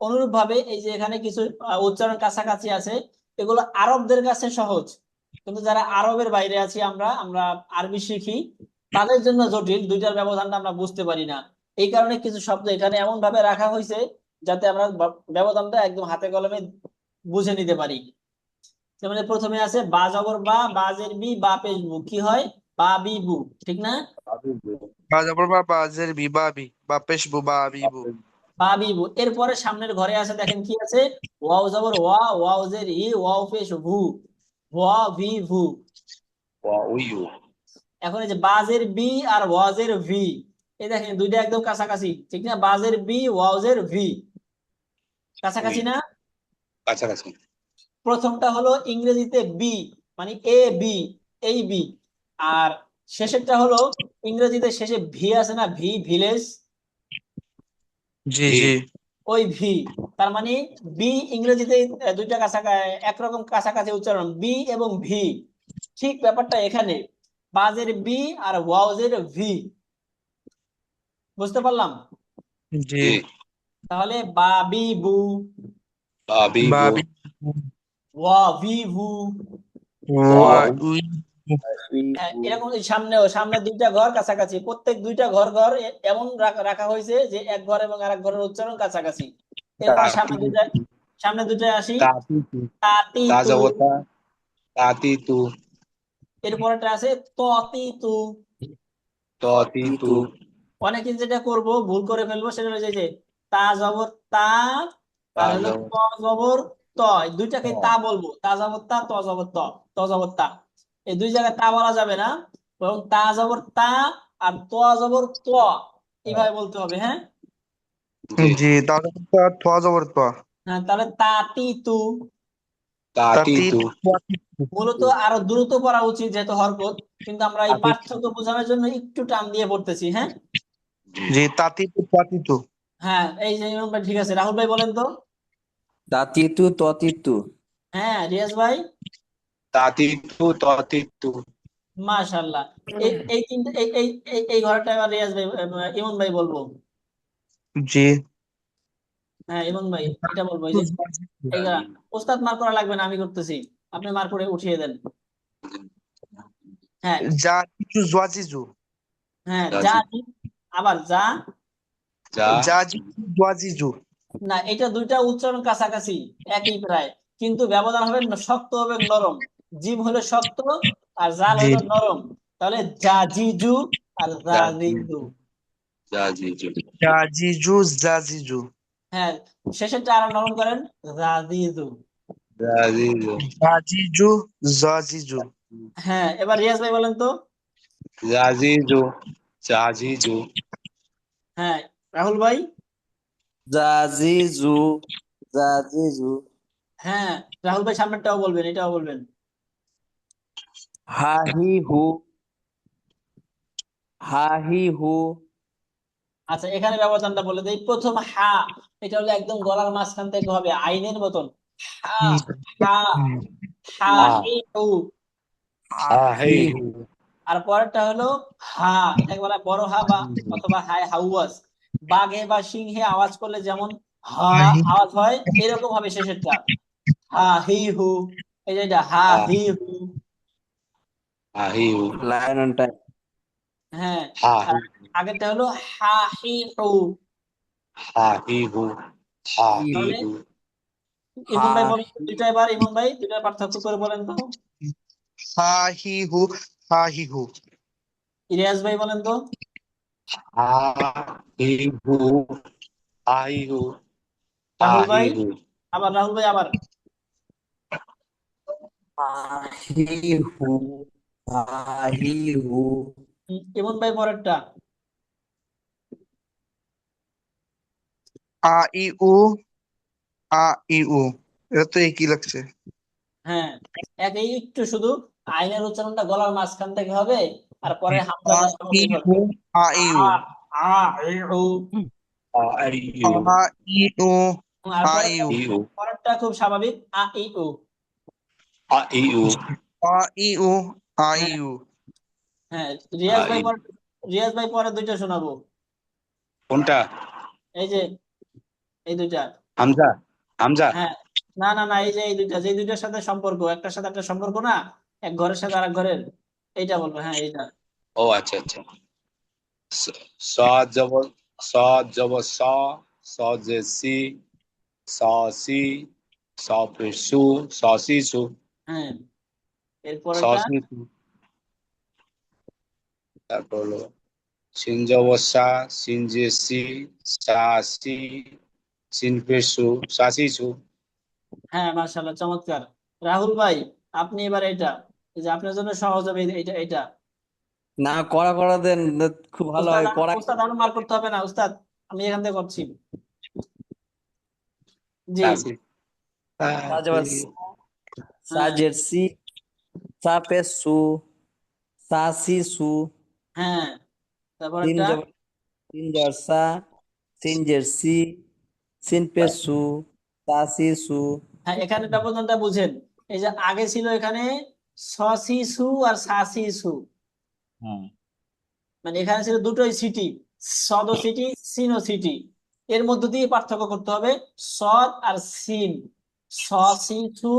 অনুরূপ ভাবে এই যে এখানে কিছু উচ্চারণ কাছাকাছি আছে, এগুলো আরবদের কাছে সহজ, কিন্তু যারা আরবের বাইরে আছি, আমরা আমরা আরবি শিখি, তাদের জন্য জটিল, দুইটার ব্যবধানটা আমরা বুঝতে পারি না। এই কারণে কিছু শব্দ এখানে এমন ভাবে রাখা হয়েছে যাতে আমরা ব্যবধানটা একদম হাতে কলমে বুঝে নিতে পারি। যেমন প্রথমে আছে বা জবর বা, বাজের বি, বা পেশ বু, কি হয়? বা বি বু, ঠিক না? বা জবর বা, বা জের বি, বা বি, বা পেশ বু, বা বি বু। বা বি বু। এরপরে সামনের ঘরে আছে, দেখেন কি আছে? ওয়াও জবর ওয়া, ওয়াও জের ই, ওয়াও পেশ ভু, ওয়া ভি ভু। উইউ এখন এই যে বাজের বি আর ওয়াজের ভি, এই দেখেন দুইটা একদম কাছাকাছি, ঠিক না? বাজের বি, ওয়াজের ভি, উই কাছাকাছি না? কাছাকাছি। প্রথমটা হলো ইংরেজিতে বি, মানে এ বি, এই বি। আর শেষেরটা হলো ইংরেজিতে শেষে ভি আছে না, ভি, ভিলেজ, জি জি জি ওই ভি। তার মানে বি ইংরেজিতে দুইটা কাছাকাছি, একরকম কাছাকাছি উচ্চারণ, বি এবং ভি। ঠিক ব্যাপারটা এখানে, বাজের বি আর ওয়াজের ভি। বুঝতে পারলাম? জি। জি তাহলে বাবি বু, বা বাবিবু বি, ওয়া ভি ভু। ওয়া উই, এরকম সামনে দুইটা ঘর কাছাকাছি, প্রত্যেক দুইটা ঘর ঘর এমন রাখা হয়েছে যে এক ঘর এবং আরেক ঘরের উচ্চারণ কাছাকাছি। এরপরে সামনে দুইটায় আসি। তাতিতু তাতি তা তু। জবর তা তাতিতু এরপরটা আছে ততি তু। ততিতু অনেকে যেটা করব, ভুল করে ফেলবো, সেটা হচ্ছে যে তা জবর তা, তা আর হলো জবর ত জবর ত, এই দুইটাকে তা বলবো, তা জবর তা, ত জবর ত, ত জবর তা। এই দুই জায়গায় তা বলা যাবে না, বরং তা জবর তা আর ত জবর ত, এইভাবে বলতে হবে। হ্যাঁ, জি জি। তাহলে থোয়া জবর তোয়া, হ্যাঁ, তাহলে তাতি তু। তাতি তাতিতু মূলত আরো দ্রুত পড়া উচিত যেহেতু হরকত, কিন্তু আমরা এই পার্থক্য বোঝানোর জন্য একটু টান দিয়ে পড়তেছি। হ্যাঁ, জি। তাতিতু তাতিতু। হ্যাঁ, এই যে ইমাম ভাই, ঠিক আছে। রাহুল ভাই বলেন তো। তাতিতু ততিতু। হ্যাঁ, রিয়াজ ভাই। তাতিতু ততিতু মাশাআল্লাহ। এই এই তিনটে এই ঘরটা এবার রিয়াজ ভাই, ইমন ভাই বলবো। জি। হ্যাঁ, ইমন ভাই এটা বলবো, এই যে এইটা ওস্তাদ মার করা লাগবে না, আমি করতেছি, আপনি মার করে উঠিয়ে দেন। হ্যাঁ, যা জিজু জোয়া জিজু, হ্যাঁ, যা জাজি আবার যা। যা যা জিজু জোয়া জিজু। না, এটা দুইটা উচ্চারণ কাছাকাছি, একই প্রায়, কিন্তু ব্যবধান হবে শক্ত হবে নরম। জিম হলো শক্ত আর জাল জি। হলো নরম। তাহলে যা জিজু আর যা জাজি জিজু। জাজিজু যা জিজু যা জিজু। হ্যাঁ, শেষেরটা আরো নরম করেন, যা জিজু। জাজিজু যা জিজু যা জিজু। হ্যাঁ, এবার রিয়াজ ভাই বলেন তো। জাজিজু জাজিজু হ্যাঁ, রাহুল ভাই। জাজিজু জাজিজু। হ্যাঁ, রাহুল ভাই সামনেরটাও বলবেন, এটাও বলবেন। হাহিহু হাহিহু। আচ্ছা, এখানে ব্যবধানটা বলে দেই। প্রথম হা, এটা হলো একদম গলার মাঝখান থেকে হবে আইনের মতন। হা, হা, হা, আ হি, হু। আহিহু আর পরেরটা হলো হা, একবারে বড় হা, বা অথবা হাই হাউয়াস। বাঘে বা সিংহে আওয়াজ করলে যেমন হা আওয়াজ হয়, এরকম হবে শেষেরটা। হা হি হু। এই যে এটা হা হি হু। আহিহু লায়ন অন টাইম। হ্যাঁ, হাহি আর আগেরটা হলো হা হি হু। হাহিহু তাহলে হাহিহু ইমন ভাই বলেন তো দুইটা, এবার ইমন ভাই দুইটা পার্থক্য করে বলেন তো। হা হি হু হা হি হু। ইলিয়াস ভাই বলেন তো। হাহিহু আহিহু রাহুল ভাই, আহিহু আবার রাহুল ভাই আবার। হাহিহু হাহিহু। ইমন ভাই পরেরটা। আ ই উ আ ই উ। এটা তো একই লাগছে। হ্যাঁ, একই, একটু শুধু আইনের উচ্চারণটা গলার মাঝখান থেকে হবে, আর পরে আ হামজাটা ই স্বাভাবিক হবে। উ আ ই উ। আ, আ, ই, উ। আইয়ু আ ই উ আর আ ই পরেরটা উ। ইউ পরেরটা খুব স্বাভাবিক, আ, ই, উ। আইয়ু আ ই উ আ ই হ্যাঁ, উ। হ্যাঁ, রিয়াজ ভাই আই পরে, রিয়াজ ভাই পরে দুইটা শোনাবো। কোনটা এই যে এই দুইটা। হামজা হামজা হ্যাঁ, না না না, এই যে এই দুইটা, যে দুইটার সাথে সম্পর্ক, একটার সাথে একটা সম্পর্ক না, এক ঘরের সাথে আরেক ঘরের, এইটা বলবো। হ্যাঁ, এইটা। ও আচ্ছা আচ্ছা সাদ জবর সা জবর সা জে সি, সা সি, সা পেশ সু, সা সি সু, হ্যাঁ, সা এরপরেরটা সি সু। তারপর হলো সিন জবর সা, সিন জে সি, সা সি, সিন পেশ সু, সা সি সু। হ্যাঁ, মাশাআল্লাহ, চমৎকার। রাহুল ভাই, আপনি এবার এটা, এই যে আপনার জন্য সহজ হবে এটা এটা। না, করা দেন, খুব ভালো উস্তাদ হয় করা। উস্তাদ আরো মার করতে হবে না উস্তাদ, আমি এখান থেকে করছি। জি। সা সি, সা সা জবর সি। সা হ্যাঁ, জের সি, সা পেশ সু, সা সি সু। হ্যাঁ, সিন তারপরেরটা। জবর সিন জবর সা, সিন জের সি, সিন পেশ সু, সা সি সু। হ্যাঁ, এখানে ব্যবধানটা বুঝেন। এই যে আগে ছিল এখানে সসিসু আর সাসিসু, হ্যাঁ, মানে এখানে ছিল দুটোই সিটি, সদ ও সিটি, সিন ও সিটি। এর মধ্য দিয়ে পার্থক্য করতে হবে সদ আর সিন, সসিসু,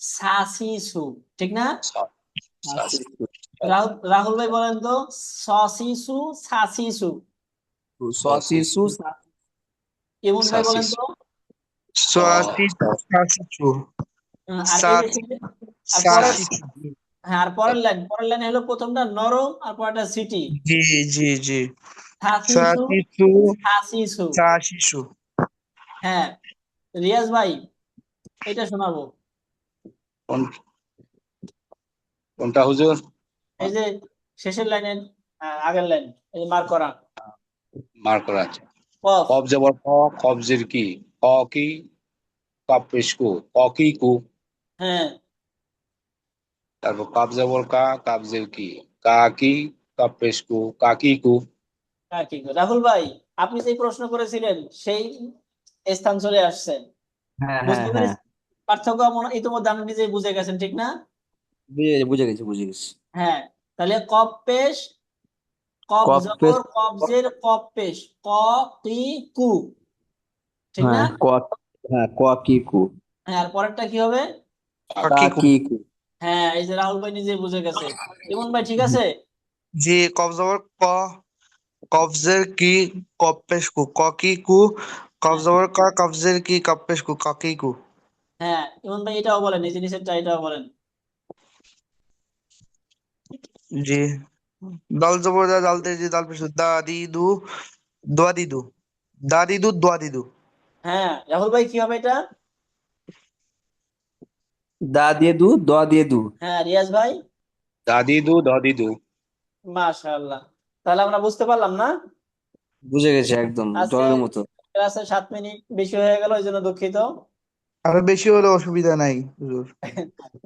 সাসিসু, ঠিক না? সা সা সা সি সি। সু, রাহুল রাহুল ভাই বলেন তো, সসিসু, সাসিসু। সা সি সু, সা। ইমন সা ভাই সি বলেন সু। তো। সাসিচু আর এই যে আর পরের, সাসিচু। হ্যাঁ, আর পরের লাইন হলো প্রথমটা নরম আর পরেরটা সিটি, জি জি জি। সাসিসু, সাসিচু সাসিসু। সাসিচু। হ্যাঁ, রিয়াজ ভাই, এটা শোনাবো। কোন কোনটা হুজুর? এই যে শেষের লাইনের আগের লাইন, এই যে মার্ক করা মার করা আছে। কফ। কফ জবর ক, কবজের কি, ক কি, কপ পেশ কু, ক কি কু। হ্যাঁ, তারপর কাপ জবর কা, কাবজের কি, কা কি, কপ পেশ কু, কা কি কু। কি রাহুল ভাই, আপনি যে প্রশ্ন করেছিলেন সেই স্থান চলে আসছে, হ্যাঁ, হ্যাঁ, বুঝতে হ্যাঁ, পেরেছি। পার্থক্য ইতিমধ্যে আপনি নিজেই বুঝে গেছেন, ঠিক না? বুঝে গেছি। হ্যাঁ, তাহলে কপ পেশ, কফ কপ পেশ। জবর কবজের কপ পেশ, ক কি কু, ঠিক না? হ্যাঁ, হ্যাঁ, ক কি কু, হ্যাঁ, আর পরেরটা কি হবে? কা কাকিকু। কি কু। হ্যাঁ, এই যে রাহুল ভাই নিজে বুঝে গেছে। ইমন ভাই ঠিক আছে? জি, কবজবর ক, কবজের কি, কপেশ কু, ককি কু, হ্যাঁ, কবজবর কা, কবজের কি, কপেশ কু, ককি কু। হ্যাঁ, ইমন ভাই এটাও বলেন, এই জিনিসেরটা এটাও বলেন। জি। দাল জবর দা, দাল তেজি, দাল পেশ দা দি দু, দোয়া দি দু, দা দি দু, দোয়া দি দু। হ্যাঁ, রাহুল ভাই কি হবে এটা? দা দিয়ে দু, দ দিয়ে দু। হ্যাঁ, রিয়াজ ভাই। দাদি দু, দাদি দু। মাশাআল্লাহ, তাহলে আমরা বুঝতে পারলাম না? বুঝে গেছে, একদম আজকে জলের মতো। ক্লাসে 7 মিনিট বেশি হয়ে গেল, এই জন্য দুঃখিত। আরো বেশি হলে অসুবিধা নাই হুজুর।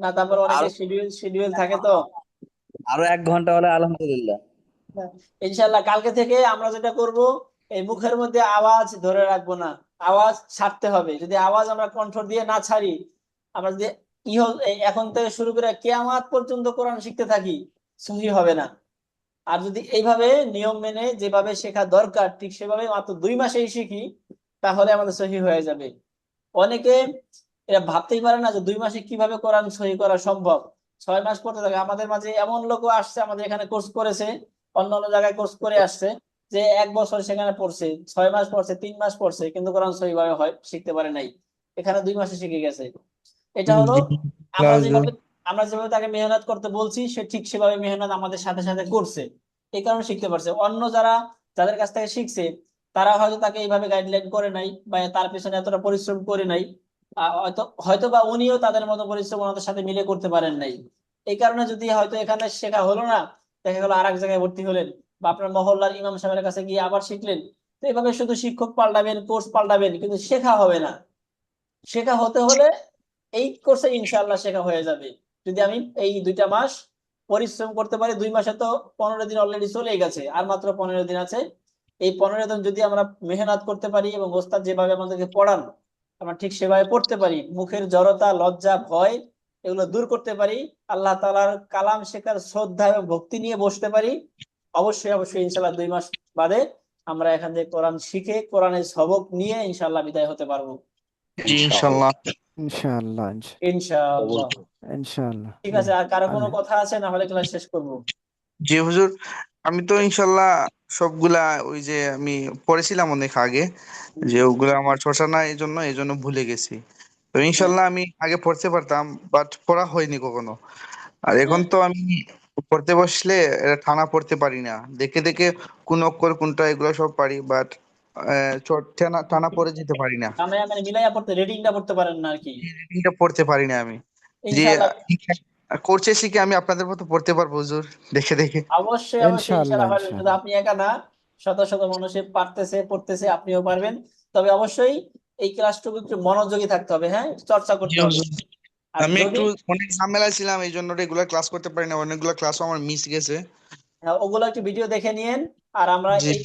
না, তারপর অনেকে আরো শিডিউল থাকে তো। আরো 1 ঘন্টা হলে আলহামদুলিল্লাহ। হ্যাঁ, ইনশাল্লাহ কালকে থেকে আমরা যেটা করব, এই মুখের মধ্যে আওয়াজ ধরে রাখবো না, আওয়াজ ছাড়তে হবে। যদি আওয়াজ আমরা কণ্ঠ দিয়ে না ছাড়ি, আমরা যদি এখন থেকে শুরু করে কিয়ামত পর্যন্ত কোরআন শিখতে থাকি, সহি হবে না। আর যদি এইভাবে নিয়ম মেনে যেভাবে শেখা দরকার ঠিক সেভাবে মাত্র 2 মাসেই শিখি, তাহলে আমাদের সহি হয়ে যাবে। অনেকে এরা ভাবতেই পারে না যে 2 মাসে কিভাবে কোরআন সহি করা সম্ভব। 6 মাস পড়তে থাকে। আমাদের মাঝে এমন লোকও আসছে, আমাদের এখানে কোর্স করেছে, অন্য অন্য জায়গায় কোর্স করে আসছে, যে 1 বছর সেখানে পড়ছে, 6 মাস পড়ছে, 3 মাস পড়ছে, কিন্তু কোরআন সহি ভাবে হয় শিখতে পারে নাই। এখানে 2 মাসে শিখে গেছে। এটা হলো জি আমরা হুজুর। যেভাবে আমরা যেভাবে তাকে মেহনত করতে বলছি, সে ঠিক সেভাবে মেহনত আমাদের সাথে সাথে করছে, এই কারণে শিখতে পারছে। অন্য যাদের কাছ থেকে শিখছে, তারা হয়তো তাকে এইভাবে গাইডলাইন করে নাই, বা তার পেছনে এতটা পরিশ্রম করে নাই। হয়তো হয়তো বা উনিও তাদের মতো পরিশ্রম ওনাদের সাথে মিলে করতে পারেন নাই। এই কারণে যদি হয়তো এখানে শেখা হলো না, দেখা গেলো আর এক জায়গায় ভর্তি হলেন, বা আপনার মহল্লার ইমাম সাহেবের কাছে গিয়ে আবার শিখলেন। তো এইভাবে শুধু শিক্ষক পাল্টাবেন, কোর্স পাল্টাবেন, কিন্তু শেখা হবে না। শেখা হতে হলে এই কোর্সে ইনশাআল্লাহ শেখা হয়ে যাবে। যদি আমি এই 2টা মাস পরিশ্রম করতে পারি, 2 মাসে তো 15 দিন অলরেডি চলে গেছে, আর মাত্র 15 দিন আছে। এই 15 দিন যদি আমরা মেহনত করতে পারি এবং ওস্তাদ যেভাবে আমাদেরকে পড়ান আমরা ঠিক সেভাবে পড়তে পারি, মুখের জড়তা, লজ্জা, ভয় এগুলো দূর করতে পারি, আল্লাহ তাআলার কালাম শেখার শ্রদ্ধা এবং ভক্তি নিয়ে বসতে পারি, অবশ্যই অবশ্যই ইনশাআল্লাহ 2 মাস বাদে আমরা এখান থেকে কোরআন শিখে কোরআনের সবক নিয়ে ইনশাআল্লাহ বিদায় হতে পারবো। জি ইনশাআল্লাহ। ইনশাল্লাহ। ইনশাআল্লাহ কবুল ইনশাআল্লাহ। করুন। ইনশাআল্লাহ। ঠিক জি আছে, আর কারো কোনো আল্লাহ। কথা আছে? না হলে ক্লাস শেষ করবো। জি হুজুর, আমি তো ইনশাল্লাহ সবগুলা ওই যে আমি পড়েছিলাম অনেক আগে, যে ওগুলা আমার চর্চা নাই, এই জন্য ভুলে গেছি। তো হ্যাঁ ইনশাল্লাহ আমি আগে পড়তে পারতাম, বাট পড়া হয়নি কখনো। আর এখন হ্যাঁ তো আমি পড়তে বসলে এটা টানা পড়তে পারি না, দেখে দেখে কোন অক্ষর কোনটা এগুলো সব পারি, বাট টানা টানা পড়ে যেতে পারি না, আমরা মানে মিলাইয়া পড়তে, রিডিংটা পড়তে পারেন না আর কি। রিডিংটা পড়তে পারি না আমি। যে ইনশাআল্লাহ, করছে শিখে আমি আপনাদের মতো পড়তে পারবো হুজুর, দেখে দেখে। অবশ্যই অবশ্যই ইনশাআল্লাহ ইনশাআল্লাহ পারবেন, শুধু ইনশাআল্লাহ। আপনি একা না, শত শত মানুষে পারতেছে পড়তেছে, আপনিও পারবেন। তবে অবশ্যই এই ক্লাসটুকু একটু মনোযোগী থাকতে হবে, হ্যাঁ, চর্চা জি করতে হবে। হুজুর। আর আমি যদি একটু অনেক ঝামেলায় ছিলাম, এই জন্য রেগুলার ক্লাস করতে পারি না, অনেকগুলো ক্লাসও আমার মিস গেছে। ওগুলো একটু ভিডিও দেখে নিয়েন, আর আমরা জি এই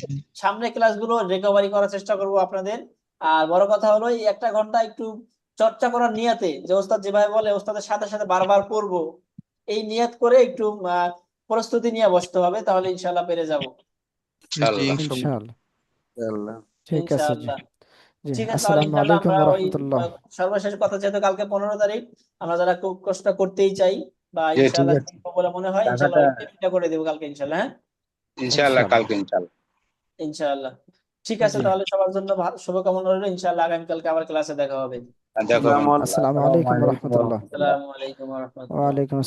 সামনে ক্লাসগুলো রিকভারি করার চেষ্টা করব আপনাদের। আর বড় কথা হলো এই একটা ঘন্টা একটু চর্চা করার নিয়তে, যে ওস্তাদ যেভাবে বলে ওস্তাদের সাথে সাথে বারবার পড়বো, এই নিয়ত করে একটু প্রস্তুতি নিয়ে বসতে হবে, তাহলে ইনশাল্লাহ পেরে যাব। জি ইনশাআল্লাহ। ইনশাল্লাহ। ইনশাআল্লাহ। ইনশাআল্লাহ। ঠিক আছে জি। ইনশাআল্লাহ। জি, ঠিক আছে, তাহলে আসসালামু ইনশাল্লাহ আলাইকুম আমরা ওয়া ওই রাহমাতুল্লাহ। সর্বশেষ কথা, যেহেতু কালকে 15 তারিখ, আমরা যারা খুব কষ্ট করতেই চাই বা জি, ঠিক ইনশাল্লাহ আছে। করবো বলে মনে হয়, ইনশাল্লাহ টাকাটা ওই পেমেন্টটা করে দেবো কালকে ইনশাল্লাহ, হ্যাঁ। ইনশাআল্লাহ, ইনশাআল্লাহ। কালকে ইনশাআল্লাহ। ইনশাআল্লাহ। ঠিক আছে, জি, তাহলে সবার জন্য শুভকামনা রইলো, ইনশাআল্লাহ আগামীকালকে আবার ক্লাসে দেখা হবে। দেখো আসসালামু ইনশাআল্লাহ। আসসালামু আসসালামু আলাইকুম ওয়া আলাইকুম ওয়া রাহমাতুল্লাহ। রাহমাতুল্লাহ। আসসালামু আলাইকুম ওয়া রাহমাতুল্লাহ। ওয়া আলাইকুম আসসালাম।